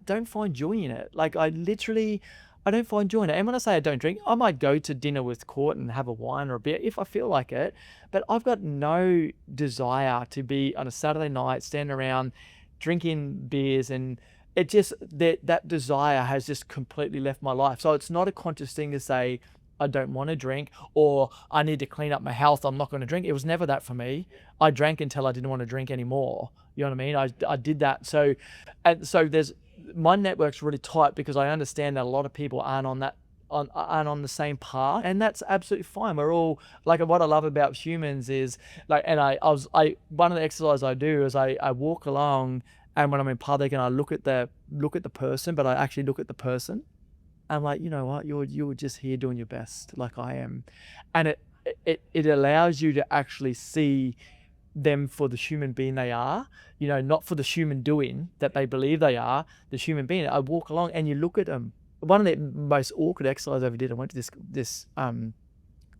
don't find joy in it. Like I literally, I don't find joy in it. And when I say I don't drink, I might go to dinner with Court and have a wine or a beer if I feel like it. But I've got no desire to be on a Saturday night, standing around drinking beers, and it just, that desire has just completely left my life. So it's not a conscious thing to say, I don't want to drink, or I need to clean up my health, I'm not going to drink. It was never that for me. I drank until I didn't want to drink anymore. You know what I mean? I did that. So my network's really tight because I understand that a lot of people aren't on the same path, and that's absolutely fine. We're all like, what I love about humans is like, and one of the exercises I do is I walk along, and when I'm in public and I look at the person, but I actually look at the person. I'm like, you know what, you're just here doing your best, like I am. And it allows you to actually see them for the human being they are, you know, not for the human doing that they believe they are, the human being. I walk along and you look at them. One of the most awkward exercises I ever did, I went to this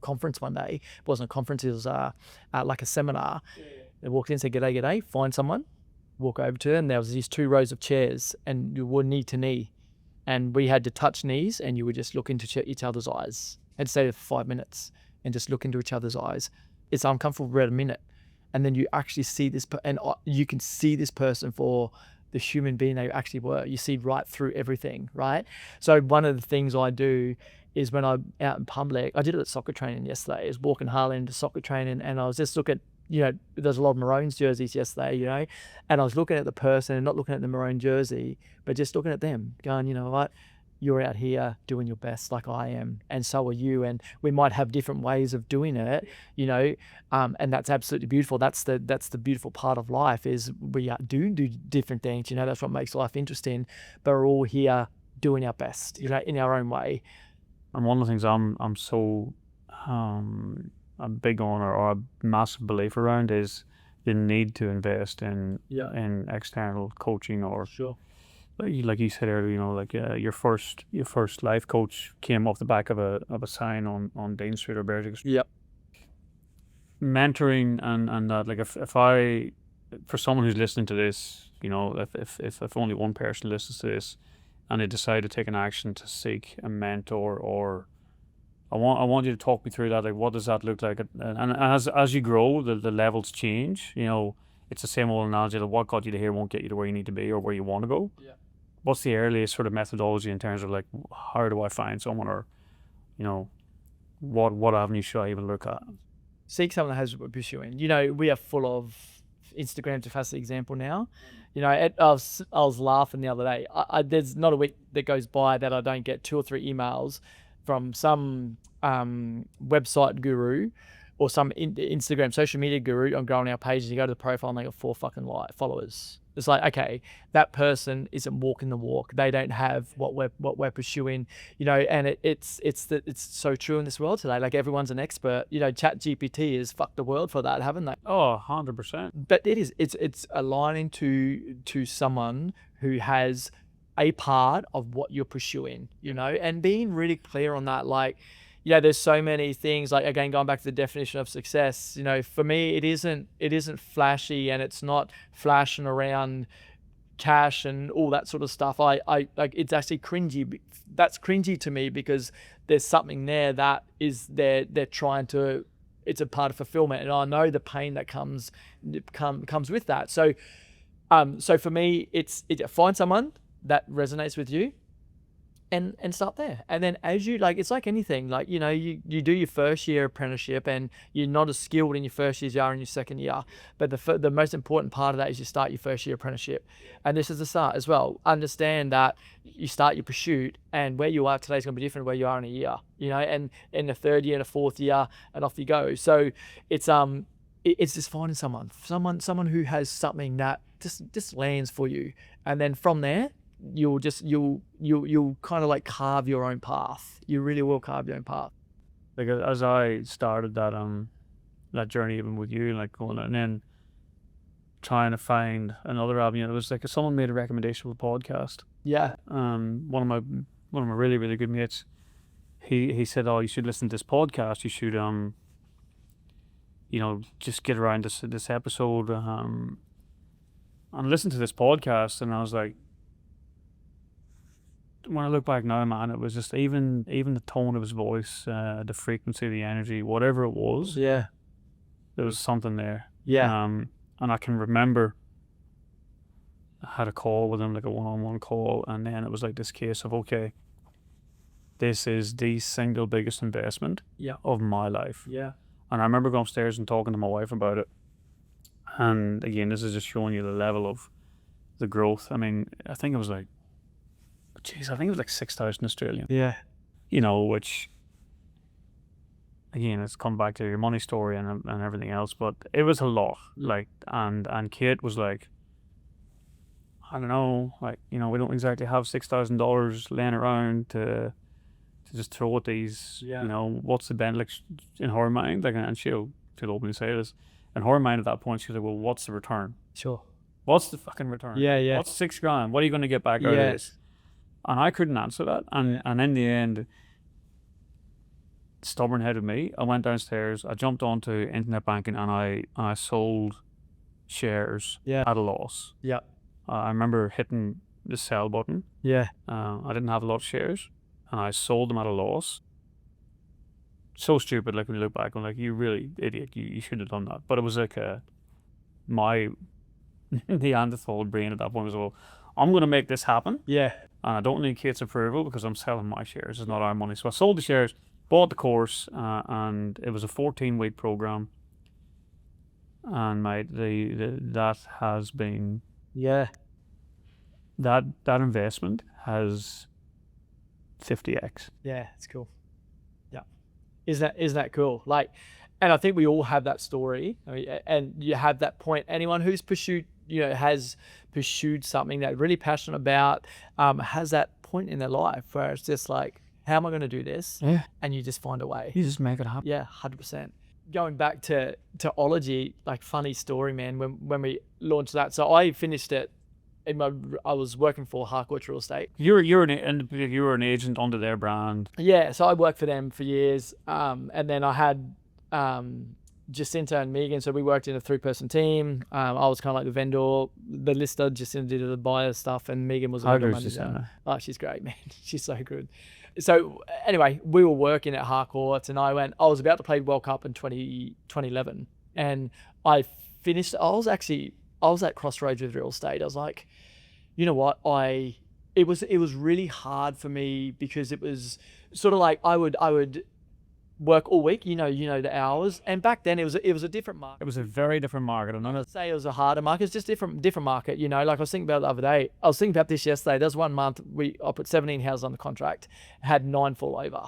conference one day. It wasn't a conference, it was like a seminar. I walked in and said, g'day, find someone, walk over to them. There was these 2 rows of chairs and you were knee to knee. And we had to touch knees, and you would just look into each other's eyes and stay there for 5 minutes and just look into each other's eyes. It's uncomfortable for about a minute. And then you actually see and you can see this person for the human being they actually were. You see right through everything, right? So one of the things I do is when I'm out in public, I did it at soccer training yesterday. I was walking Harley into soccer training, and I was just looking, you know, there's a lot of Maroons jerseys yesterday, you know, and I was looking at the person and not looking at the Maroon jersey, but just looking at them going, you know what, you're out here doing your best like I am, and so are you, and we might have different ways of doing it, you know, and that's absolutely beautiful. That's the beautiful part of life, is we do different things, you know, that's what makes life interesting, but we're all here doing our best, you know, in our own way. And one of the things I'm so a big on, or a massive belief around, is the need to invest in external coaching, or Sure. like you said earlier, you know, like your first life coach came off the back of a sign on Dean Street or Berwick Street. Yep. Mentoring and that, like if I, for someone who's listening to this, you know, if only one person listens to this and they decide to take an action to seek a mentor, or I want you to talk me through that. Like, what does that look like? And as you grow, the levels change. You know, it's the same old analogy that what got you to here won't get you to where you need to be or where you want to go. Yeah. What's the earliest sort of methodology in terms of like, how do I find someone, or, you know, what avenue should I even look at? Seek someone that has what we're pursuing. You know, we are full of Instagram, to fast the example now. You know, I was laughing the other day. There's not a week that goes by that I don't get 2 or 3 emails from some website guru or some Instagram social media guru on growing our pages. You go to the profile and they got 4 fucking followers. It's like, okay, that person isn't walking the walk. They don't have what we're pursuing, you know. And it's so true in this world today. Like, everyone's an expert. You know, ChatGPT has fucked the world for that, haven't they? Oh, 100%. But it's aligning to someone who has a part of what you're pursuing, you know, and being really clear on that. Like, yeah, there's so many things, like, again, going back to the definition of success, you know, for me, it isn't flashy, and it's not flashing around cash and all that sort of stuff. I like, it's actually cringy. That's cringy to me, because there's something there that is they're trying to, it's a part of fulfillment, and I know the pain that comes with that. So for me, it's find someone that resonates with you, and start there. And then as you, like, it's like anything, like, you know, you do your first year apprenticeship, and you're not as skilled in your first year as you are in your second year, but the most important part of that is you start your first year apprenticeship, and this is the start as well. Understand that you start your pursuit, and where you are today is going to be different to where you are in a year, you know, and in the third year and the fourth year, and off you go. So it's just finding someone who has something that just lands for you, and then from there you'll kind of like carve your own path. You really will carve your own path. Like, as I started that journey, even with you, like going and then trying to find another avenue, it was like someone made a recommendation of a podcast. Yeah. One of my really, really good mates, he said, oh, you should listen to this podcast. You should you know, just get around this episode and listen to this podcast. And I was like, when I look back now, man, it was just even the tone of his voice, the frequency, the energy, whatever it was, Yeah. there was something there. Yeah. And I can remember I had a call with him, like a one-on-one call, and then it was like this case of, okay, this is the single biggest investment Yeah. of my life. Yeah. And I remember going upstairs and talking to my wife about it. And again, this is just showing you the level of the growth. I mean, I think it was like 6,000 Australian. Yeah. You know, which again, it's come back to your money story and everything else, but it was a lot. Like, and Kate was like, I don't know, like, you know, we don't exactly have $6,000 laying around to just throw at these. Yeah. You know, what's the benefit, like, in her mind? Like, and she'll openly say this. In her mind at that point, she was like, well, what's the return? Sure. What's the fucking return? Yeah, yeah. What's $6,000? What are you going to get back out of this? And I couldn't answer that. And in the end, stubborn head of me, I went downstairs, I jumped onto internet banking, and I sold shares at a loss. Yeah. I remember hitting the sell button. Yeah. I didn't have a lot of shares, and I sold them at a loss. So stupid, like, when you look back, I'm like, you really idiot, you should have done that. But it was like my Neanderthal brain at that point was, well, I'm going to make this happen. Yeah. And I don't need Kate's approval because I'm selling my shares. It's not our money. So I sold the shares, bought the course, and it was a 14-week program. And mate, that has been that investment has 50x. Yeah, it's cool. Yeah, isn't that cool? Like, and I think we all have that story. I mean, and you have that point. Anyone who's has pursued something that they're really passionate about, has that point in their life where it's just like, how am I going to do this? Yeah. And you just find a way. You just make it happen. Yeah, 100%. Going back to Ology, like, funny story, man. When we launched that, so I finished it. I was working for Hardships Real Estate. You were an agent under their brand. Yeah, so I worked for them for years, and then I had Jacinta and Megan, so we worked in a 3-person team. I was kind of like the vendor, the lister. Jacinta did the buyer stuff, and Megan was the vendor manager. Oh, she's great, man. She's so good. So anyway, we were working at Harcourts, and I was about to play World Cup in 2011, and I finished. I was at crossroads with real estate. I was like, you know what? It was really hard for me because it was sort of like I would work all week, you know the hours, and back then it was a different market. It was a very different market. I'm not gonna say it was a harder market. It's just different market, you know. Like, I was thinking about it the other day. I was thinking about this yesterday. There was 1 month I put 17 houses on the contract, had 9 fall over.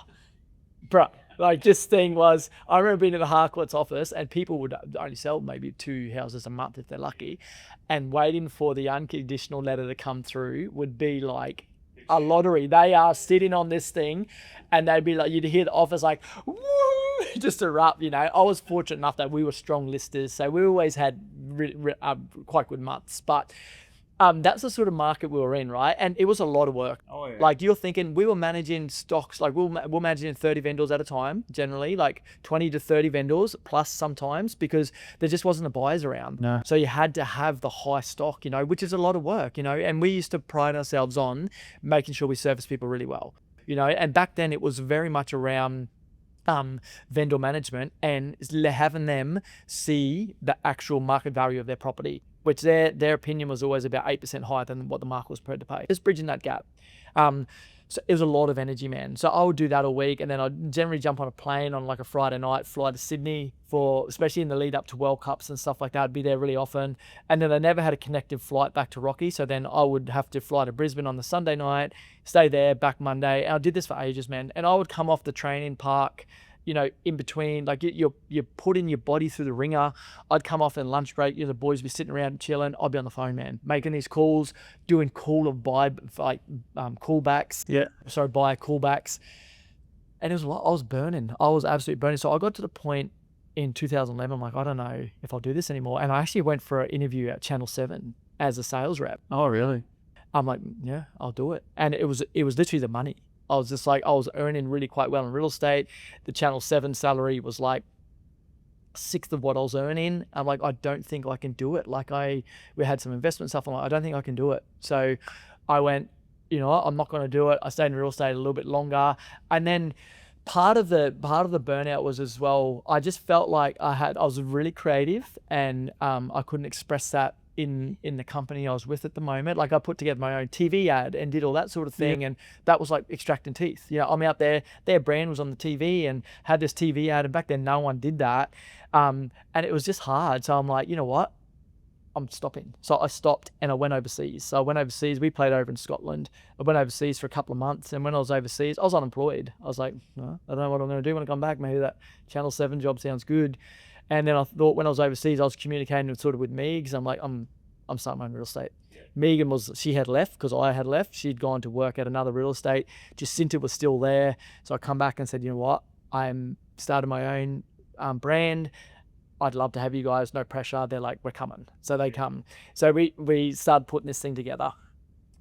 Bro, like, this thing was, I remember being in the Harcourts office, and people would only sell maybe 2 houses a month if they're lucky, and waiting for the unconditional letter to come through would be like a lottery. They are sitting on this thing, and they'd be like, you'd hear the office like, woo, just erupt, you know. I was fortunate enough that we were strong listers, so we always had quite good months. But that's the sort of market we were in, right? And it was a lot of work. Oh, yeah. Like, you're thinking, we were managing stocks, like we're managing 30 vendors at a time, generally, like 20 to 30 vendors plus sometimes, because there just wasn't the buyers around. No. So you had to have the high stock, you know, which is a lot of work, you know, and we used to pride ourselves on making sure we service people really well, you know. And back then it was very much around vendor management and having them see the actual market value of their property, which their opinion was always about 8% higher than what the market was prepared to pay. Just bridging that gap. So it was a lot of energy, man. So I would do that all week, and then I'd generally jump on a plane on like a Friday night, fly to Sydney especially in the lead up to World Cups and stuff like that. I'd be there really often. And then I never had a connected flight back to Rocky. So then I would have to fly to Brisbane on the Sunday night, stay there, back Monday. And I did this for ages, man. And I would come off the training park, you know, in between, like you're putting your body through the ringer. I'd come off in lunch break, you know, the boys would be sitting around chilling. I'd be on the phone, man, making these calls, doing buy callbacks. Yeah. Sorry, buy callbacks. And it was a lot. I was burning. I was absolutely burning. So I got to the point in 2011, I'm like, I don't know if I'll do this anymore. And I actually went for an interview at Channel 7 as a sales rep. Oh, really? I'm like, yeah, I'll do it. And it was literally the money. I was just like, I was earning really quite well in real estate. The Channel 7 salary was like 1/6 of what I was earning. I'm like, I don't think I can do it. Like we had some investment stuff. I'm like, I don't think I can do it. So I went, you know what, I'm not going to do it. I stayed in real estate a little bit longer. And then part of the burnout was as well, I just felt like I was really creative, and I couldn't express that in the company I was with at the moment. Like I put together my own TV ad and did all that sort of thing, and that was like extracting teeth. You know, I'm out there, their brand was on the TV and had this TV ad, and back then no one did that, and it was just hard. So I'm like, you know what, I'm stopping. So I stopped and I went overseas. So I went overseas. We played over in Scotland. I went overseas for a couple of months, and when I was overseas, I was unemployed. I was like, no, I don't know what I'm going to do when I come back. Maybe that Channel 7 job sounds good. And then I thought, when I was overseas, I was communicating sort of with me, because I'm like, I'm starting my own real estate. Megan she had left because I had left. She'd gone to work at another real estate. Jacinta was still there. So I come back and said, you know what, I'm starting my own brand. I'd love to have you guys, no pressure. They're like, we're coming. So they come. So we started putting this thing together.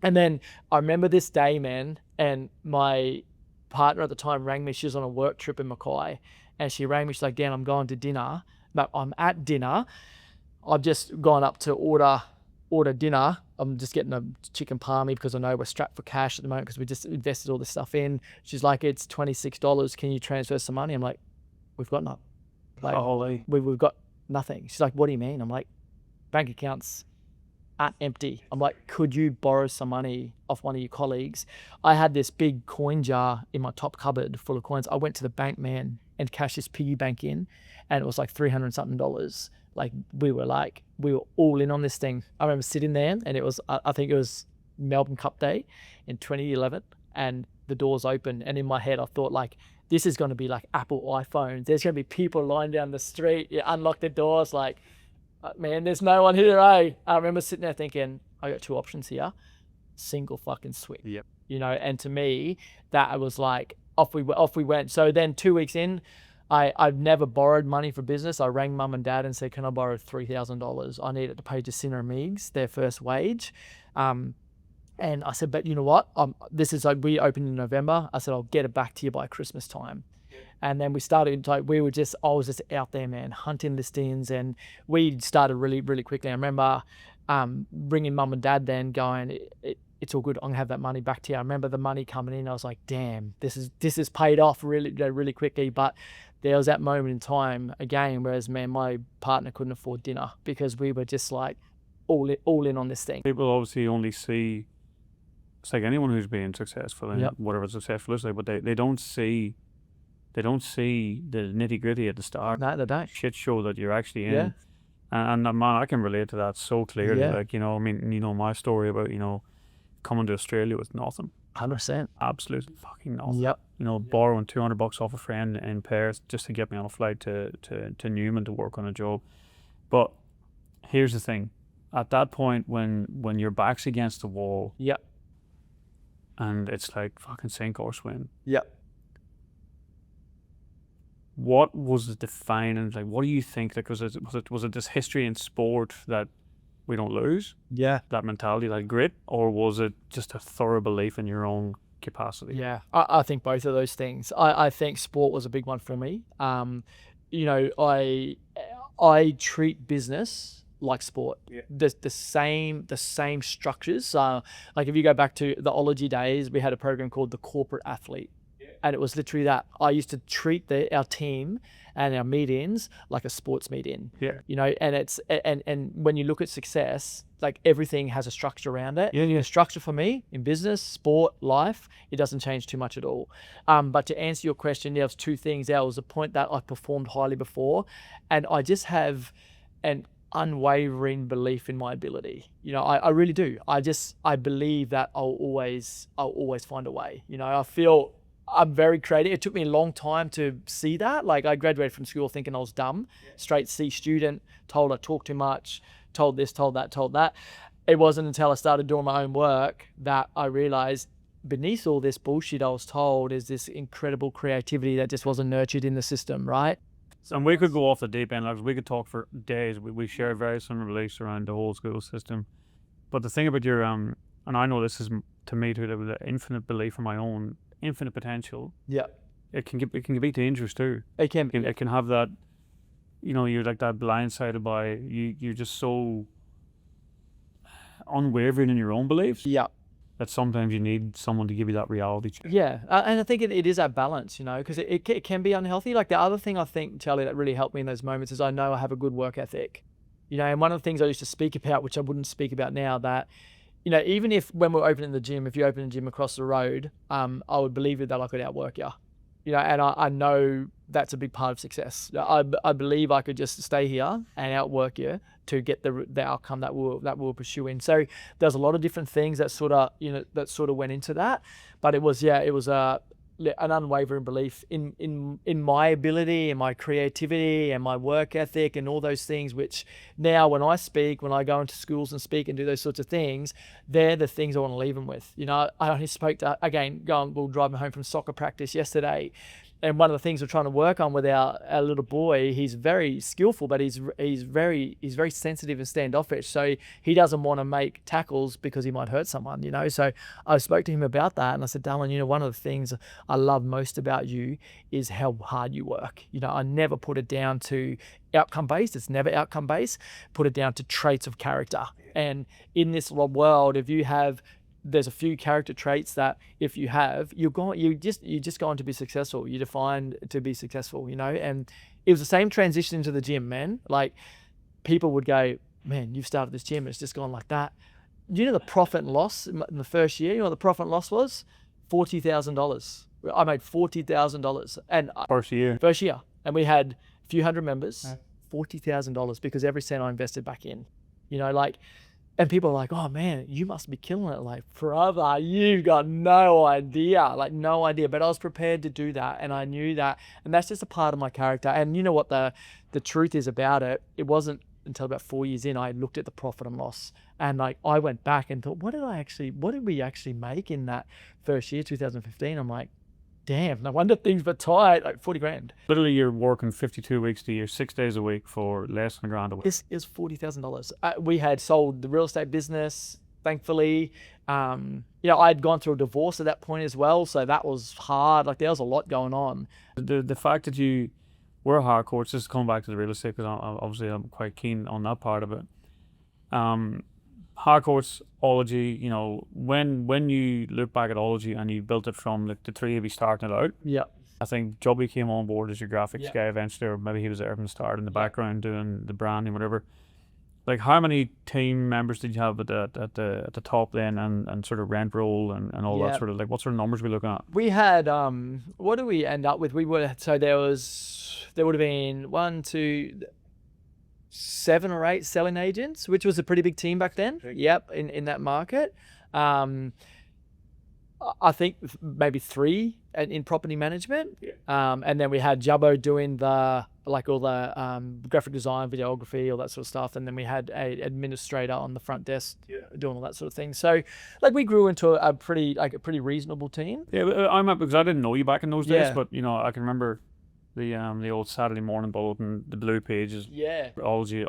And then I remember this day, man, and my partner at the time rang me. She was on a work trip in Mackay, and she rang me. She's like, Dan, I'm going to dinner. But I'm at dinner. I've just gone up to order dinner. I'm just getting a chicken palmy because I know we're strapped for cash at the moment because we just invested all this stuff in. She's like, it's $26. Can you transfer some money? I'm like, we've got none. Like, Holy. we've got nothing. She's like, what do you mean? I'm like, bank accounts are empty. I'm like, could you borrow some money off one of your colleagues? I had this big coin jar in my top cupboard full of coins. I went to the bank man and cashed this piggy bank in, and it was like $300 something. Like we were all in on this thing. I remember sitting there, and it was, I think it was Melbourne Cup Day in 2011, and the doors opened, and in my head I thought, like, this is going to be like Apple iPhones. There's going to be people lying down the street. You unlock the doors, like, man, there's no one here, eh? I remember sitting there thinking, I got two options here. Single fucking swing. Yep. You know, and to me, that was like, off we went. So then 2 weeks in, I've never borrowed money for business. I rang mum and dad and said, can I borrow $3,000? I needed to pay Jacinta and Meigs their first wage. And I said, but you know what? This is like, we opened in November. I said, I'll get it back to you by Christmas time. And then we started, like, I was just out there, man, hunting listings, and we started really, really quickly. I remember bringing mum and dad then going, it's all good. I'm gonna have that money back to you. I remember the money coming in. I was like, damn, this is paid off really, really quickly. But there was that moment in time again, whereas, man, my partner couldn't afford dinner because we were just like all in on this thing. People obviously only see, it's like anyone who's being successful in whatever successful is like, but they don't see the nitty gritty at the start. No, they don't. Shit show that you're actually in. Yeah. And man, I can relate to that so clearly. Yeah. Like, you know, I mean, you know, my story about, you know, coming to Australia with nothing. 100%. Absolutely fucking nothing. Yep. You know, borrowing $200 off a friend in Perth just to get me on a flight to Newman to work on a job. But here's the thing. At that point, when your back's against the wall, Yep. and it's like fucking sink or swim, Yep. what was the defining, like, what do you think, like, was it this history in sport that we don't lose, Yeah. that mentality, that grit, or was it just a thorough belief in your own capacity? Yeah, I think both of those things. I think sport was a big one for me. You know, I treat business like sport. Yeah. The same structures. Like if you go back to the ology days, we had a program called the Corporate Athlete. And it was literally that. I used to treat our team and our meetings like a sports meeting. Yeah. You know, and it's and when you look at success, like everything has a structure around it. Yeah. The structure for me in business, sport, life, it doesn't change too much at all. But to answer your question, there was two things. There was a point that I performed highly before, and I just have an unwavering belief in my ability. You know, I really do. I believe that I'll always find a way. You know, I feel I'm very creative. It took me a long time to see that. Like I graduated from school thinking I was dumb, straight C student, told I talk too much, told this, told that. It wasn't until I started doing my own work that I realized beneath all this bullshit I was told is this incredible creativity that just wasn't nurtured in the system, right? And we could go off the deep end, like we could talk for days. We share very similar beliefs around the whole school system. But the thing about your, and I know this is to me too, the infinite belief in my own infinite potential. Yeah. It can be dangerous too. It can be. It can have that, you know, you're like that blindsided by, you're just so unwavering in your own beliefs. Yeah. that sometimes you need someone to give you that reality check. Yeah, and I think it is that balance, because it can be unhealthy. Like the other thing I think, Charlie, that really helped me in those moments is I know I have a good work ethic, and one of the things I used to speak about, which I wouldn't speak about now, that, even if when we're opening the gym, if you open a gym across the road, I would believe that I could outwork you, and I know that's a big part of success. I believe I could just stay here and outwork you to get the outcome that we're pursuing. So there's a lot of different things that sort of went into that, but it was an unwavering belief in my ability and my creativity and my work ethic and all those things, which now when I go into schools and speak and do those sorts of things, they're the things I want to leave them with. I only spoke to, again, we're driving home from soccer practice yesterday, and one of the things we're trying to work on with our little boy, he's very skillful, but he's very sensitive and standoffish. So he doesn't want to make tackles because he might hurt someone, So I spoke to him about that, and I said, Darren, one of the things I love most about you is how hard you work. I never put it down to outcome based. It's never outcome based. Put it down to traits of character. And in this world, there's a few character traits that if you have, you're just going to be successful. You're defined to be successful, And it was the same transition into the gym, man. Like people would go, man, you've started this gym, it's just gone like that. The profit and loss in the first year? What the profit and loss was? $40,000. I made $40,000 and First year, and we had a few hundred members. $40,000 because every cent I invested back in, And people are like, oh man, you must be killing it. Like, brother, you've got no idea. But I was prepared to do that, and I knew that, and that's just a part of my character. And you know what the truth is about it? It wasn't until about 4 years in, I looked at the profit and loss, and I went back and thought, what did we actually make in that first year, 2015? I'm like, damn, no wonder things were tight, like 40 grand. Literally, you're working 52 weeks a year, 6 days a week for less than $1,000 a week. This is $40,000. We had sold the real estate business, thankfully. I'd gone through a divorce at that point as well, so that was hard. Like there was a lot going on. The fact that you were hardcore, just coming back to the real estate, because obviously I'm quite keen on that part of it. Hardcore's Ology, when you look back at Ology and you built it from the three of you starting it out. Yeah. I think Jobby came on board as your graphics guy eventually, or maybe he was there from the start in the background doing the branding, whatever. Like, how many team members did you have at the top then, and sort of rent roll and all that sort of, like, what sort of numbers were we looking at? We had what did we end up with? There would have been 7 or 8 selling agents, which was a pretty big team back then. Yep, in that market. I think maybe 3 in property management. And then we had Jubbo doing all the graphic design, videography, all that sort of stuff. And then we had an administrator on the front desk doing all that sort of thing. So we grew into a pretty reasonable team. Yeah, because I didn't know you back in those days, but I can remember the old Saturday morning bulletin, the blue pages. Yeah. Always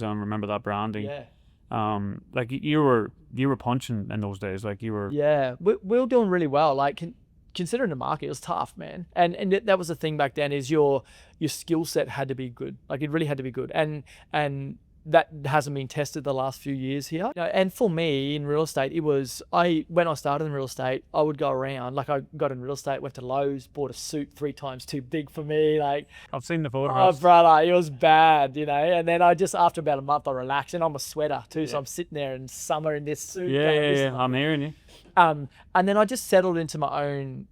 remember that branding. Yeah. Like you were punching in those days. Like you were. Yeah, we were doing really well. Like considering the market, it was tough, man. And that was the thing back then, is your skill set had to be good. Like it really had to be good. And that hasn't been tested the last few years here. And for me in real estate, when I started in real estate, I would go around, like I got in real estate, went to Lowe's, bought a suit 3 times too big for me. Like, I've seen the photographs. Oh, brother, it was bad, And then after about a month, I relaxed, and I'm a sweater too. So I'm sitting there in summer in this suit. Yeah. I'm hearing you. And then I just settled into my own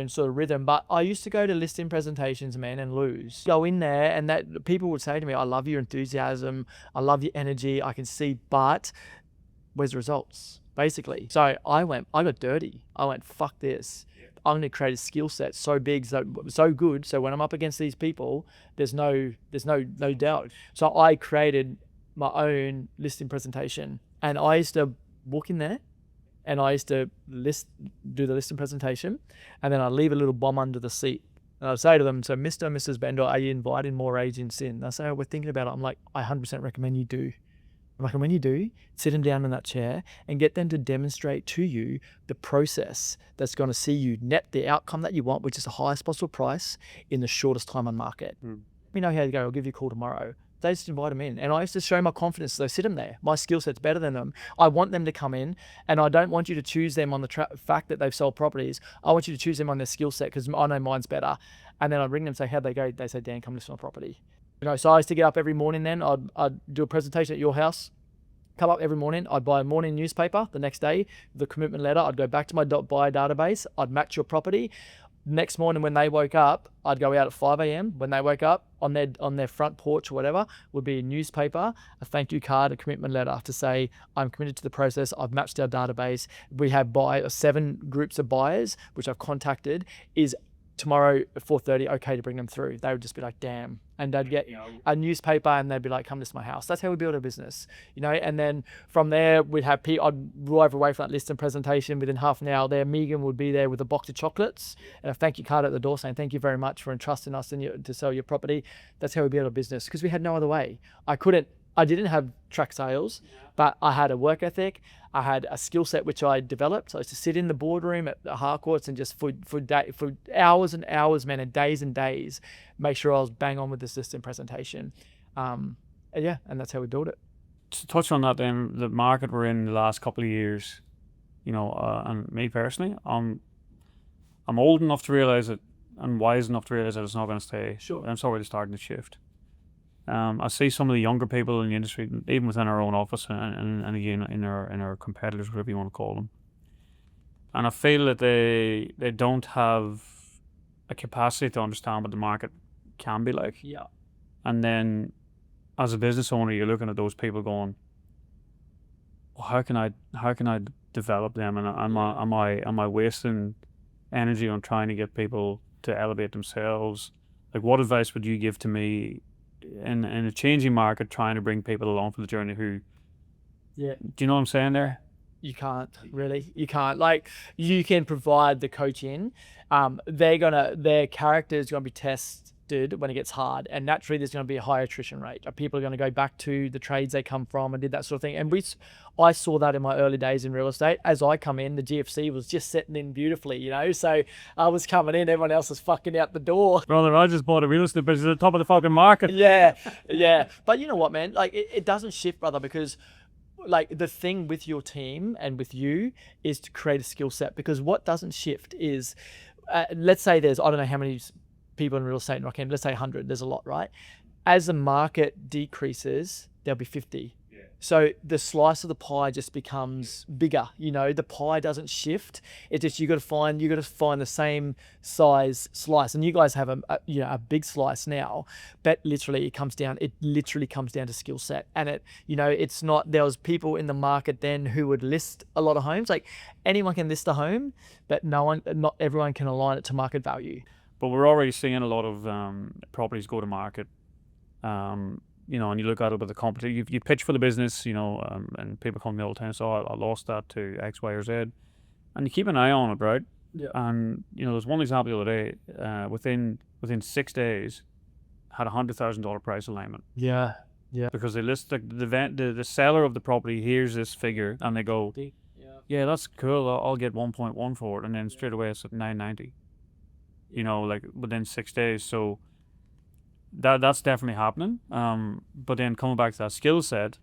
sort of rhythm. But I used to go to listing presentations, man, and lose. Go in there, and that people would say to me, I love your enthusiasm, I love your energy, I can see, but where's the results? Basically. So I got dirty. I went, fuck this. I'm going to create a skill set so big, so good, so when I'm up against these people, there's no doubt. So I created my own listing presentation, and I used to walk in there, and I used to do the listing presentation, and then I'd leave a little bomb under the seat. And I'd say to them, so Mr. and Mrs. Bender, are you inviting more agents in? They say, oh, we're thinking about it. I'm like, I 100% recommend you do. I'm like, and when you do, sit them down in that chair and get them to demonstrate to you the process that's going to see you net the outcome that you want, which is the highest possible price in the shortest time on market. Let me know how you go. I'll give you a call tomorrow. They just invite them in. And I used to show my confidence. So sit them there. My skill set's better than them. I want them to come in, and I don't want you to choose them on the fact that they've sold properties. I want you to choose them on their skill set because I know mine's better. And then I'd ring them and say, how'd they go? They say, Dan, come list my property. So I used to get up every morning then. I'd do a presentation at your house. Come up every morning. I'd buy a morning newspaper the next day, the commitment letter. I'd go back to my buy database. I'd match your property. Next morning when they woke up, I'd go out at 5 a.m. When they woke up, on their front porch or whatever would be a newspaper, a thank you card, a commitment letter to say, I'm committed to the process. I've matched our database. We have 7 groups of buyers, which I've contacted. Is tomorrow at 4:30 okay to bring them through? They would just be like, damn. And they'd get a newspaper and they'd be like, come to my house. That's how we build a business, and then from there we'd have I'd drive away from that list and presentation. Within half an hour there, Megan would be there with a box of chocolates and a thank you card at the door saying, thank you very much for entrusting us to sell your property. That's how we build a business, because we had no other way. I didn't have track sales, but I had a work ethic. I had a skill set which I developed. So I used to sit in the boardroom at the Harcourts and just for hours and hours, man, and days, make sure I was bang on with the system presentation. And that's how we built it. To touch on that, then, the market we're in the last couple of years, and me personally, I'm old enough to realize it and wise enough to realize that it's not going to stay. Sure. I'm already starting to shift. I see some of the younger people in the industry, even within our own office, and again in our competitors, whatever you want to call them. And I feel that they don't have a capacity to understand what the market can be like. Yeah. And then, as a business owner, you're looking at those people going, well, how can I develop them? And am I wasting energy on trying to get people to elevate themselves? Like, what advice would you give to me in a changing market, trying to bring people along for the journey who, do you know what I'm saying there? You can't, really. You can't. Like, you can provide the coaching. Their character is going to be tested when it gets hard, and naturally there's going to be a high attrition rate. People are going to go back to the trades they come from and did that sort of thing. And I saw that in my early days in real estate. As I come in, the GFC was just setting in beautifully, so I was coming in, everyone else was fucking out the door. Brother, I just bought a real estate business at the top of the fucking market. Yeah. But you know what, man? Like, it doesn't shift, brother, because like the thing with your team and with you is to create a skill set. Because what doesn't shift is, let's say there's, I don't know how many people in real estate in Rockham, let's say 100, there's a lot, right? As the market decreases, there'll be 50. So the slice of the pie just becomes bigger. The pie doesn't shift. It's just you got to find the same size slice. And you guys have a big slice now, but it literally comes down to skill set. And it's not, there was people in the market then who would list a lot of homes. Like, anyone can list a home, but not everyone can align it to market value. But we're already seeing a lot of properties go to market. And you look at it with the competition, you pitch for the business, and people come to me all the time, so I lost that to X, Y, or Z. And you keep an eye on it, right? Yeah. And, there's one example the other day, within 6 days, had $100,000 price alignment. Yeah. Because they list the seller of the property hears this figure and they go, yeah, that's cool, I'll get 1.1 for it. And then straight away it's at 990, like within 6 days. So that's definitely happening. But then coming back to that skill set,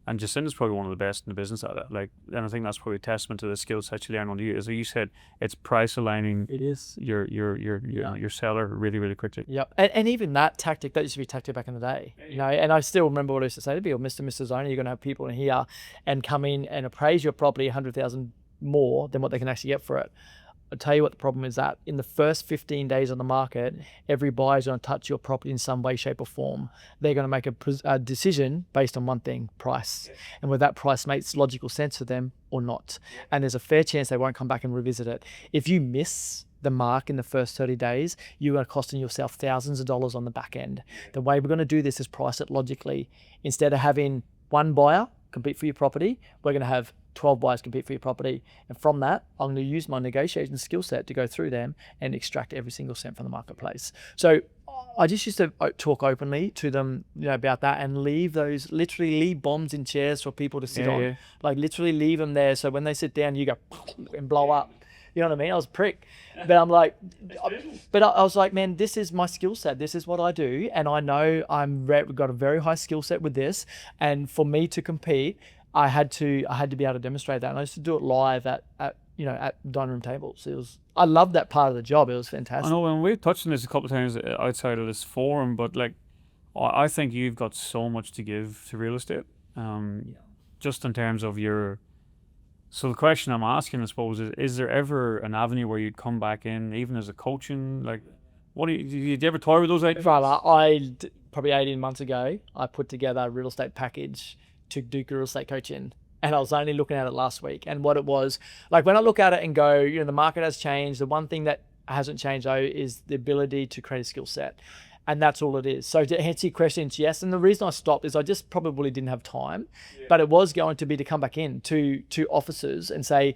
and Jacinda's probably one of the best in the business at it. Like, and I think that's probably a testament to the skill set you learn on you. As you said, it's price aligning. It is your seller really, really quickly. Yep. And even that tactic, that used to be tactic back in the day. And I still remember what I used to say to people, Mr. and Mrs. Owner, you're going to have people in here and come in and appraise your property 100,000 more than what they can actually get for it. I'll tell you what the problem is, that in the first 15 days on the market, every buyer's going to touch your property in some way, shape or form. They're going to make a decision based on one thing, price. And whether that price makes logical sense for them or not. And there's a fair chance they won't come back and revisit it. If you miss the mark in the first 30 days, you are costing yourself thousands of dollars on the back end. The way we're going to do this is price it logically. Instead of having one buyer compete for your property, we're going to have 12 buyers compete for your property. And from that, I'm going to use my negotiation skill set to go through them and extract every single cent from the marketplace. So I just used to talk openly to them, about that, and leave bombs in chairs for people to sit on. Like, literally leave them there. So when they sit down, you go and blow up. You know what I mean? I was a prick. But I'm like, I was like, man, this is my skill set. This is what I do. And I know we've got a very high skill set with this. And for me to compete, I had to be able to demonstrate that. And I used to do it live at dining room tables. I loved that part of the job. It was fantastic. I know, and we've touched on this a couple of times outside of this forum, but like, I think you've got so much to give to real estate. Just in terms of your. So the question I'm asking, I suppose, is there ever an avenue where you'd come back in, even as a coaching? Like, did you ever toy with those ideas? Probably 18 months ago, I put together a real estate package to do real estate coaching. And I was only looking at it last week. And what it was, like when I look at it and go, the market has changed. The one thing that hasn't changed though is the ability to create a skill set. And that's all it is. So to answer your question, yes. And the reason I stopped is I just probably didn't have time, but it was going to be to come back in to offices and say,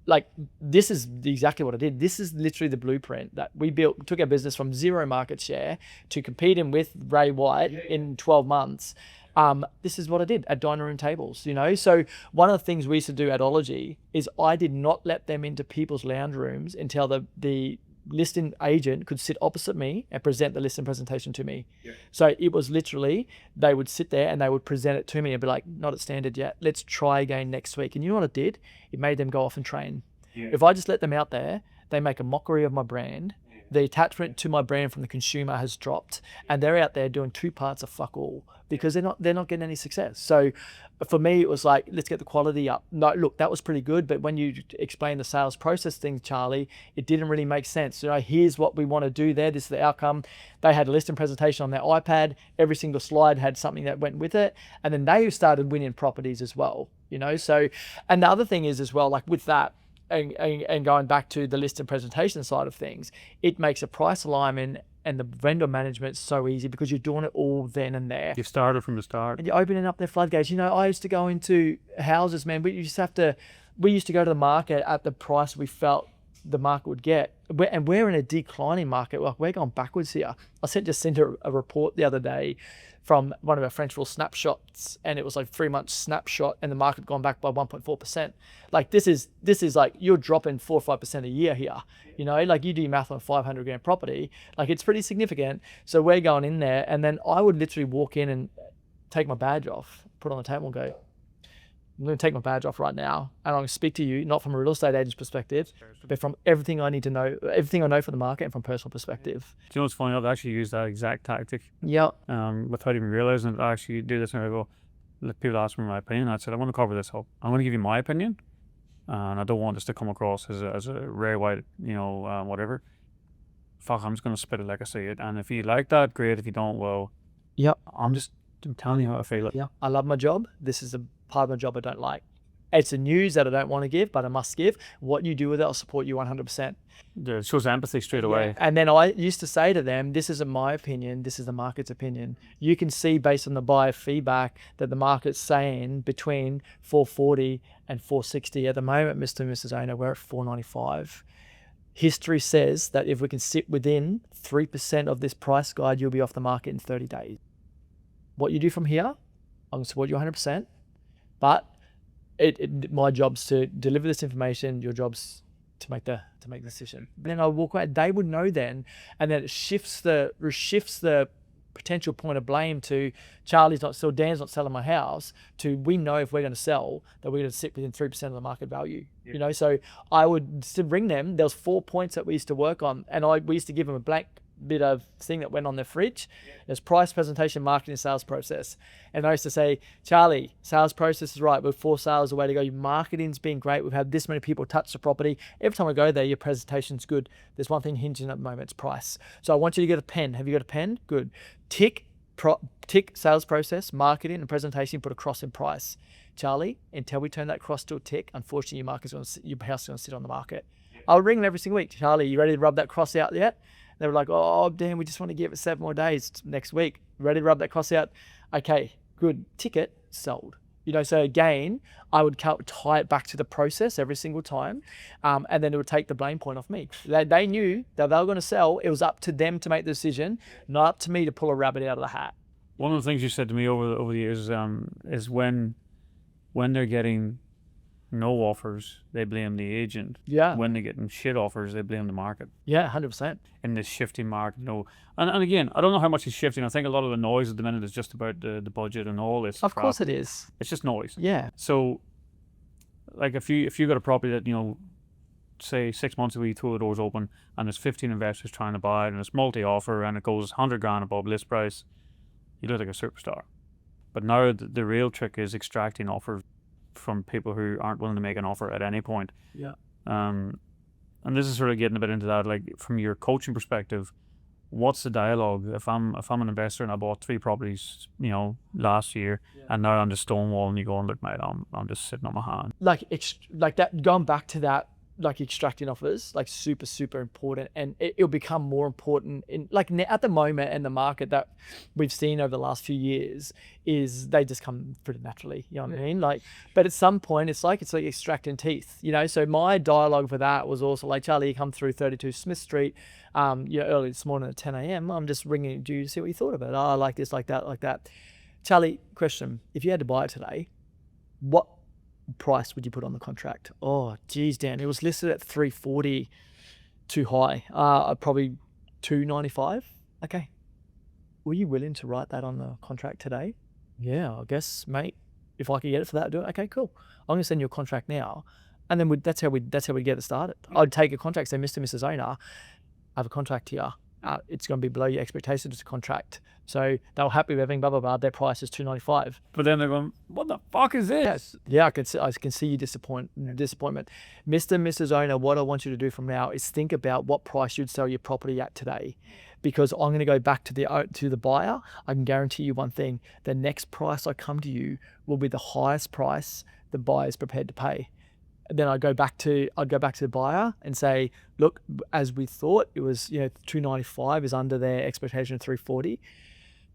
like, this is exactly what I did. This is literally the blueprint that we built, took our business from 0 market share to competing with Ray White in 12 months. This is what I did at dining room tables, So one of the things we used to do at Ology is I did not let them into people's lounge rooms until the listing agent could sit opposite me and present the listing presentation to me. So it was literally, they would sit there and they would present it to me and be like, not at standard yet. Let's try again next week. And you know what it did? It made them go off and train. If I just let them out there, they make a mockery of my brand. The attachment to my brand from the consumer has dropped, and they're out there doing 2 parts of fuck all because they're not getting any success. So for me, it was like, let's get the quality up. No, look, that was pretty good, but when you explain the sales process thing, Charlie, it didn't really make sense. Here's what we want to do there. This is the outcome. They had a listing presentation on their iPad. Every single slide had something that went with it, and then they started winning properties as well. So, and the other thing is as well, like with that. And going back to the list and presentation side of things, it makes a price alignment and the vendor management so easy because you're doing it all then and there. You started from the start. And you're opening up their floodgates. I used to go into houses, man, we used to go to the market at the price we felt the market would get. And we're in a declining market. Like, we're going backwards here. I just sent a report the other day from one of our French Rule snapshots, and it was like 3 months snapshot, and the market gone back by 1.4%. Like this is like you're dropping 4 or 5% a year here. Like you do math on a 500 grand property, like it's pretty significant. So we're going in there, and then I would literally walk in and take my badge off, put it on the table, and go, I'm going to take my badge off right now, and I'm going to speak to you, not from a real estate agent's perspective, but from everything I need to know, everything I know from the market and from personal perspective. Do you know what's funny? I've actually used that exact tactic. Yeah. Without even realizing it, I actually do this, and I go, people ask me my opinion. I said, I want to cover this up. I'm going to give you my opinion, and I don't want this to come across as a Ray White, whatever. Fuck, I'm just going to spit it like I see it. And if you like that, great. If you don't, well, I'm telling you how I feel it. Yeah. I love my job. This is a part of my job I don't like. It's a news that I don't want to give, but I must give. What you do with it, I'll support you 100%. It shows empathy straight away. And then I used to say to them, this isn't my opinion, this is the market's opinion. You can see based on the buyer feedback that the market's saying between 440 and 460. At the moment, Mr. and Mrs. Owner, we're at 495. History says that if we can sit within 3% of this price guide, you'll be off the market in 30 days. What you do from here, I'm going to support you 100%. But my job's to deliver this information. Your job's to make the decision. But then I walk away. They would know then, and then it shifts the potential point of blame to Charlie's not selling, Dan's not selling my house. To we know if we're going to sell that we're going to sit within 3% of the market value. So I would still ring them. There was 4 points that we used to work on, and we used to give them a blank bit of thing that went on their fridge. There's price, presentation, marketing, sales process. And I used to say, Charlie, sales process is right. We're 4 sales the way to go. Your marketing's been great. We've had this many people touch the property. Every time I go there, your presentation's good. There's one thing hinging at the moment, it's price. So I want you to get a pen. Have you got a pen? Good. Tick sales process, marketing, and presentation, put a cross in price. Charlie, until we turn that cross to a tick, unfortunately, your house is going to sit on the market. I'll ring them every single week. Charlie, you ready to rub that cross out yet? They were like, oh, damn, we just want to give it 7 more days next week. Ready to rub that cross out? Okay, good. Ticket, sold. So again, I would tie it back to the process every single time. And then it would take the blame point off me. They knew that they were going to sell. It was up to them to make the decision, not up to me to pull a rabbit out of the hat. One of the things you said to me over the years is when they're getting no offers, they blame the agent. Yeah. When they're getting shit offers, they blame the market. Yeah, 100%. In this shifting market, and again, I don't know how much is shifting. I think a lot of the noise at the minute is just about the budget and all this. Of crap. course it is. It's just noise. Yeah. So, like, if you got a property that say 6 months ago you throw the doors open and there's 15 investors trying to buy it and it's multi-offer and it goes 100 grand above list price, you look like a superstar. But now the real trick is extracting offers from people who aren't willing to make an offer at any point. Yeah. And this is sort of getting a bit into that, like, from your coaching perspective, what's the dialogue? If I'm an investor and I bought 3 properties, last year, and now I'm just stonewalling, you going, look, mate, I'm just sitting on my hand. Like that, going back to that, like extracting offers, like super, super important, and it'll become more important in at the moment, and the market that we've seen over the last few years is they just come pretty naturally, you know what I mean? Like, but at some point it's like extracting teeth, so my dialogue for that was also like, Charlie, you come through 32 Smith Street, early this morning at 10 a.m. I'm just ringing you to see what you thought of it. Oh, I like this, like that, like that. Charlie, question, if you had to buy it today, what price would you put on the contract? Oh, geez, Dan, it was listed at 340, too high. Probably 295. Okay. Were you willing to write that on the contract today? Yeah, I guess, mate. If I could get it for that, do it. Okay, cool. I'm gonna send you a contract now, and then that's how we get it started. I'd take a contract, say, Mr. Mrs. Owner, I have a contract here. It's going to be below your expectations. It's a contract. So they were happy with everything, blah, blah, blah. Their price is $295. But then they're going, what the fuck is this? Yes. Yeah, I can see your disappointment. Mr. and Mrs. Owner, what I want you to do from now is think about what price you'd sell your property at today. Because I'm going to go back to the buyer. I can guarantee you one thing. The next price I come to you will be the highest price the buyer is prepared to pay. Then I'd go back to the buyer and say, look, as we thought, it was 295 is under their expectation of 340.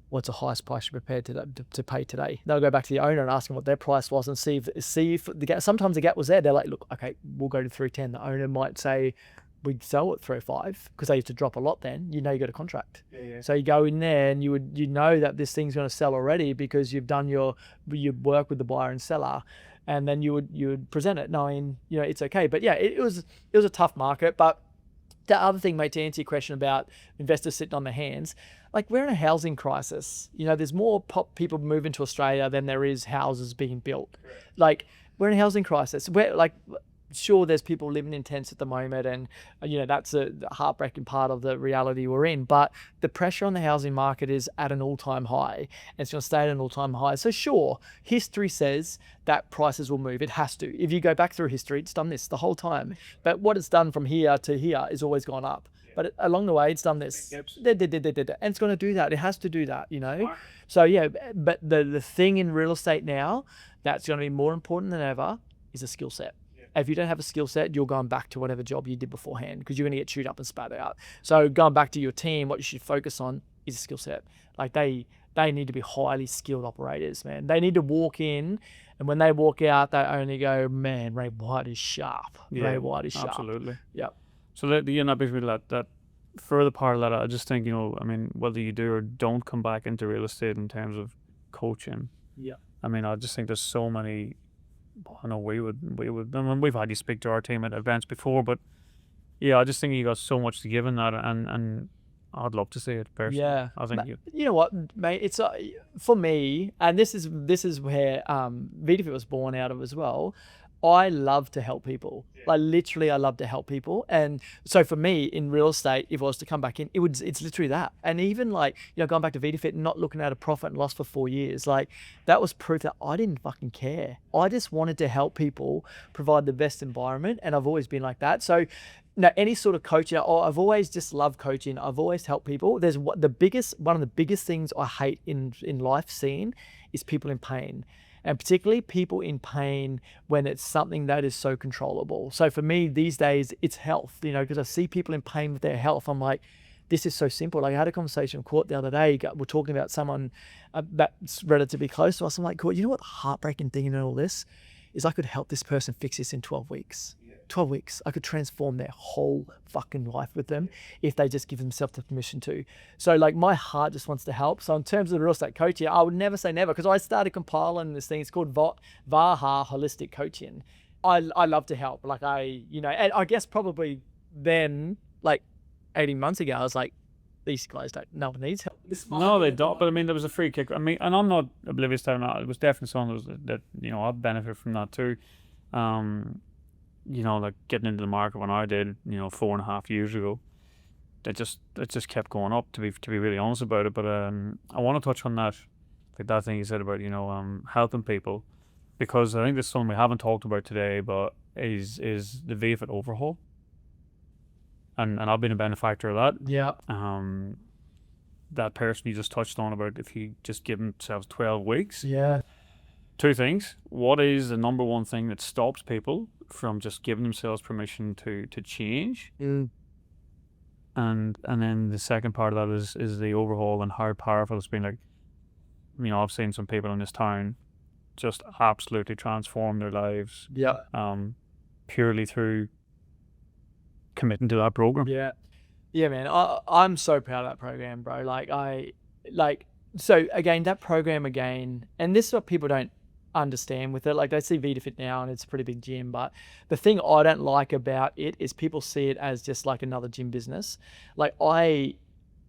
What's the highest price you're prepared to pay today? They'll go back to the owner and ask them what their price was and see if the gap. Sometimes the gap was there. They're like, look, okay, we'll go to 310. The owner might say, we'd sell at 305 because they used to drop a lot. Then you got a contract. Yeah. So you go in there and you know that this thing's going to sell already because you've done your work with the buyer and seller. And then you would present it knowing, it's okay. But yeah, it was a tough market. But the other thing, mate, to answer your question about investors sitting on their hands, like, we're in a housing crisis. There's more people moving to Australia than there is houses being built. Like, we're in a housing crisis. We're like, sure, there's people living in tents at the moment, and that's a heartbreaking part of the reality we're in, but the pressure on the housing market is at an all-time high, and it's going to stay at an all-time high. So sure, history says that prices will move. It has to. If you go back through history, it's done this the whole time, but what it's done from here to here is always gone up. But along the way, it's done this, and it's going to do that. It has to do that, So yeah, but the thing in real estate now that's going to be more important than ever is a skill set. If you don't have a skill set, you're going back to whatever job you did beforehand because you're going to get chewed up and spat out. So going back to your team, what you should focus on is a skill set. Like, they need to be highly skilled operators, man. They need to walk in, and when they walk out, they only go, man, Ray White is sharp. Yeah, Ray White is sharp. Absolutely. Yep. So that brings me to that further part of that. I just think, whether you do or don't come back into real estate in terms of coaching. Yeah. I just think there's so many. I know we would. We've had you speak to our team at events before, but yeah, I just think you got so much to give in that, and I'd love to see it personally. Yeah, I think you know what, mate. It's for me, and this is where VidaFit was born out of as well. I love to help people. Like, literally, I love to help people. And so for me in real estate, if I was to come back in, it's literally that. And even going back to VidaFit and not looking at a profit and loss for 4 years, like, that was proof that I didn't fucking care. I just wanted to help people, provide the best environment. And I've always been like that. So now, any sort of coaching, I've always just loved coaching. I've always helped people. One of the biggest things I hate in life seeing is people in pain. And particularly people in pain when it's something that is so controllable. So for me these days, it's health, because I see people in pain with their health. I'm like, this is so simple. Like, I had a conversation with Court the other day. We're talking about someone that's relatively close to us. I'm like, Court, you know what the heartbreaking thing in all this is? I could help this person fix this in 12 weeks. 12 weeks, I could transform their whole fucking life with them if they just give themselves the permission to. So like, my heart just wants to help. So in terms of the real estate coaching, I would never say never, because I started compiling this thing. It's called VAHA Holistic Coaching. I love to help. Like and I guess probably then, like 18 months ago, I was like, these guys no one needs help. No, they don't. But I mean, there was a free kick. I mean, and I'm not oblivious to that. It was definitely something that I'd benefit from that too. Like getting into the market when I did, 4.5 years ago, it just kept going up. To be really honest about it, but I want to touch on that thing you said about helping people, because I think this is something we haven't talked about today, but is the VidaFit overhaul. And I've been a benefactor of that. Yeah. That person you just touched on about if you just give themselves 12 weeks. Yeah. Two things. What is the number one thing that stops people from just giving themselves permission to change? Mm. And then the second part of that is the overhaul and how powerful it's been. Like, I've seen some people in this town just absolutely transform their lives. Yeah. Purely through committing to that program. Yeah, man. I'm so proud of that program, bro. So again, that program again, and this is what people don't understand with it. Like, they see VidaFit now and it's a pretty big gym, but the thing I don't like about it is people see it as just like another gym business. Like, I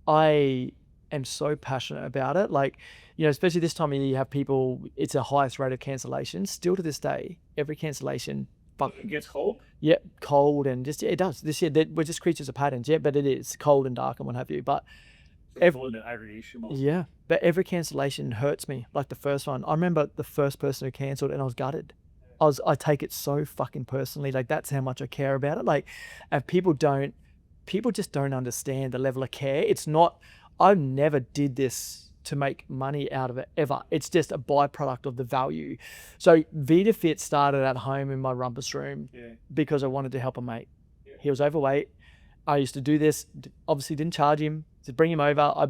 am so passionate about it. Like, especially this time of year, you have people, it's the highest rate of cancellation. Still to this day, every cancellation, it gets cold. Yeah, cold, and just it does. This year we're just creatures of patterns, but it is cold and dark and what have you. But but every cancellation hurts me. Like the first one, I remember the first person who cancelled, and I was gutted. I take it so fucking personally. Like, that's how much I care about it. Like, and people just don't understand the level of care. It's not. I never did this to make money out of it ever. It's just a byproduct of the value. So VidaFit started at home in my rumpus room because I wanted to help a mate. He was overweight. I used to do this, obviously didn't charge him, to bring him over. I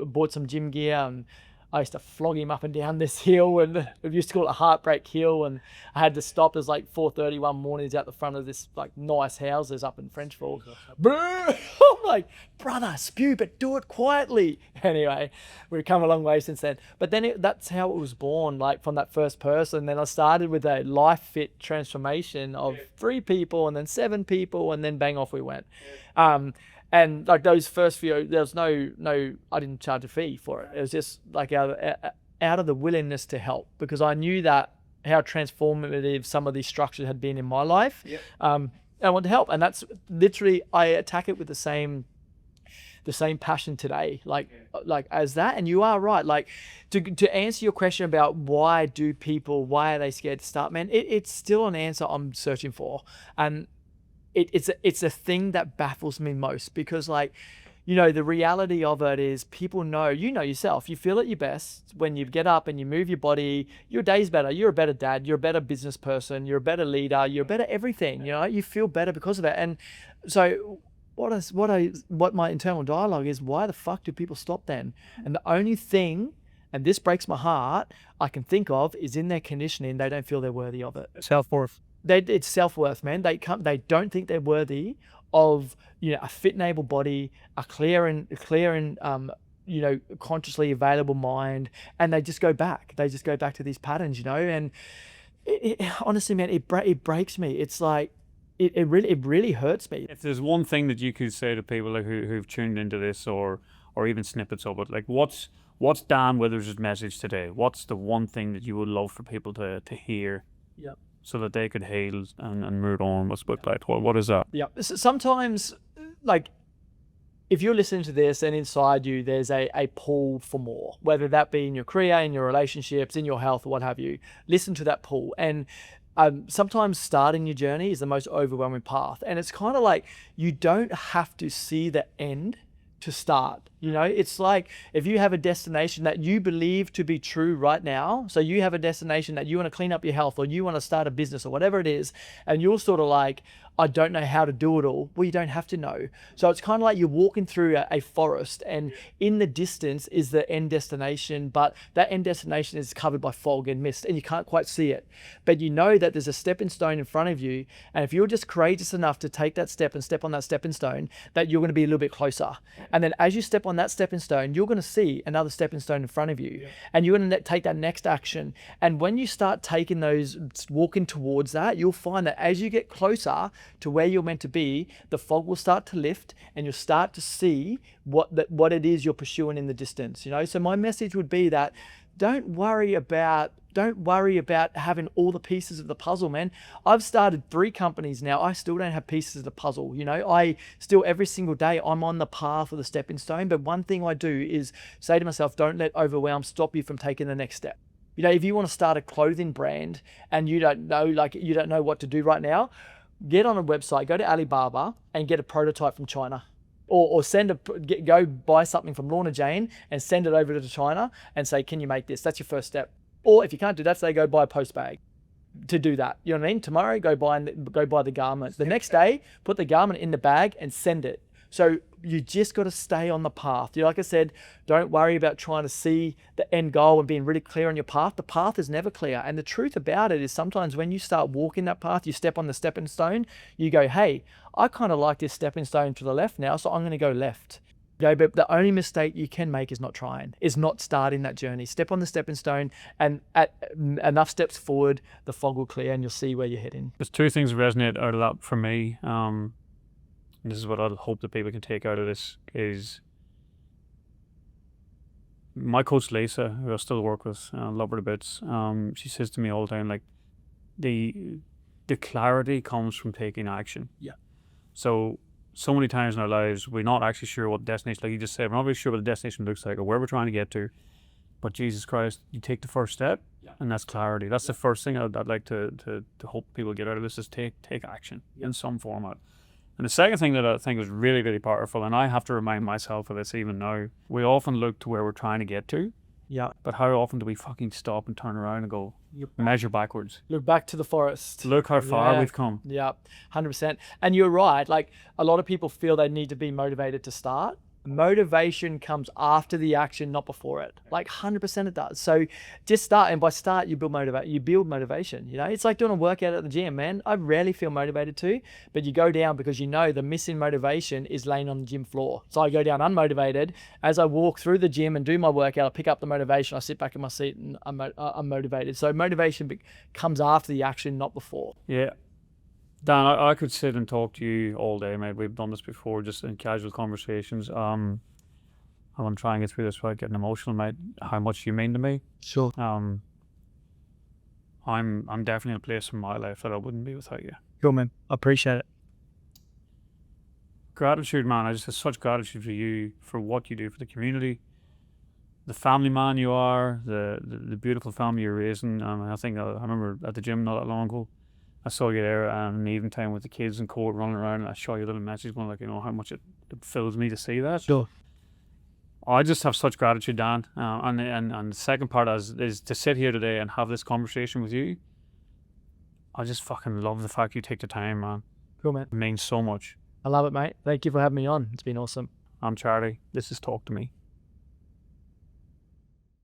bought some gym gear and I used to flog him up and down this hill, and we used to call it a heartbreak hill, and I had to stop. It was like 4:30 one morning. He's out the front of this like nice houses up in Frenchville. I'm like, brother, spew, but do it quietly. Anyway, we've come a long way since then. But then that's how it was born, like from that first person. Then I started with a life fit transformation of 3 people, and then 7 people, and then bang, off we went. And like those first few, there was no, I didn't charge a fee for it. It was just like out of the willingness to help, because I knew that how transformative some of these structures had been in my life. I want to help, and that's literally, I attack it with the same passion today, like as that. And you are right. Like, to answer your question about why are they scared to start, man, it's still an answer I'm searching for, and it's a thing that baffles me most, because like, the reality of it is people know, yourself, you feel at your best when you get up and you move your body, your day's better, you're a better dad, you're a better business person, you're a better leader, you're a better everything, you feel better because of that. And so what my internal dialogue is, why the fuck do people stop then? And the only thing, and this breaks my heart, I can think of is in their conditioning, they don't feel they're worthy of it. Self-worth. It's self-worth, man. They don't think they're worthy of, a fit and able body, a clear and consciously available mind, and they just go back. They just go back to these patterns, and honestly, man, it breaks me. It's like, it really hurts me. If there's one thing that you could say to people like who've tuned into this, or even snippets of it, like what's Dan Withers' message today? What's the one thing that you would love for people to hear? Yep. So that they could heal and move on. What is that? Yeah. Sometimes, like, if you're listening to this and inside you, there's a pull for more, whether that be in your career, in your relationships, in your health, or what have you, listen to that pull. And sometimes starting your journey is the most overwhelming path. And it's kind of like, you don't have to see the end to start. It's like, if you have a destination that you believe to be true right now, so you have a destination that you want to clean up your health, or you want to start a business, or whatever it is, and you're sort of like, I don't know how to do it all. Well, you don't have to know. So it's kind of like you're walking through a forest, and in the distance is the end destination, but that end destination is covered by fog and mist and you can't quite see it. But you know that there's a stepping stone in front of you, and if you're just courageous enough to take that step and step on that stepping stone, that you're going to be a little bit closer. And then as you step on that stepping stone, you're going to see another stepping stone in front of you, and you're going to take that next action. And when you start taking those, walking towards that, you'll find that as you get closer to where you're meant to be, the fog will start to lift and you'll start to see what it is you're pursuing in the distance. So my message would be that don't worry about having all the pieces of the puzzle, man. I've started 3 companies now. I still don't have pieces of the puzzle. I still, every single day, I'm on the path of the stepping stone. But one thing I do is say to myself, don't let overwhelm stop you from taking the next step. If you want to start a clothing brand and you don't know what to do right now, get on a website, go to Alibaba and get a prototype from China. Or go buy something from Lorna Jane and send it over to China and say, can you make this? That's your first step. Or if you can't do that, say go buy a post bag to do that. You know what I mean? Tomorrow, go buy the garment. The next day, put the garment in the bag and send it. So you just got to stay on the path. Like I said, don't worry about trying to see the end goal and being really clear on your path. The path is never clear. And the truth about it is sometimes when you start walking that path, you step on the stepping stone, you go, hey, I kind of like this stepping stone to the left now, so I'm going to go left. But the only mistake you can make is not starting that journey. Step on the stepping stone, and at enough steps forward, the fog will clear and you'll see where you're heading. There's 2 things that resonate out of that for me. And this is what I hope that people can take out of this, is my coach Lisa, who I still work with, love her to bits. She says to me all the time, like, the clarity comes from taking action. Yeah. So many times in our lives, we're not actually sure what the destination, like you just said, we're not really sure what the destination looks like or where we're trying to get to. But Jesus Christ, you take the first step, and that's clarity. That's the first thing I'd like to hope people get out of this, is take action in some format. And the second thing that I think is really, really powerful, and I have to remind myself of this even now, we often look to where we're trying to get to. Yeah. But how often do we fucking stop and turn around and go, measure backwards? Look back to the forest. Look how far we've come. Yeah, 100%. And you're right. Like, a lot of people feel they need to be motivated to start. Motivation comes after the action, not before it. Like 100% it does. So just start, and by start you build motivation. It's like doing a workout at the gym, man. I rarely feel motivated to, but you go down because the missing motivation is laying on the gym floor. So I go down unmotivated. As I walk through the gym and do my workout, I pick up the motivation. I sit back in my seat and I'm motivated. So motivation comes after the action, not before. Yeah. Dan, I could sit and talk to you all day, mate. We've done this before, just in casual conversations. I want to try and get through this without getting emotional, mate. How much you mean to me. Sure. I'm definitely in a place in my life that I wouldn't be without you. Cool, man. I appreciate it. Gratitude, man. I just have such gratitude for you, for what you do for the community, the family man you are, the beautiful family you're raising. I think I remember at the gym not that long ago, I saw you there in the evening time with the kids in court running around, and I saw your little message going like, how much it fills me to see that. Sure. I just have such gratitude, Dan. And the second part is to sit here today and have this conversation with you. I just fucking love the fact you take the time, man. Cool, man. It means so much. I love it, mate. Thank you for having me on. It's been awesome. I'm Charlie. This is Talk to Me.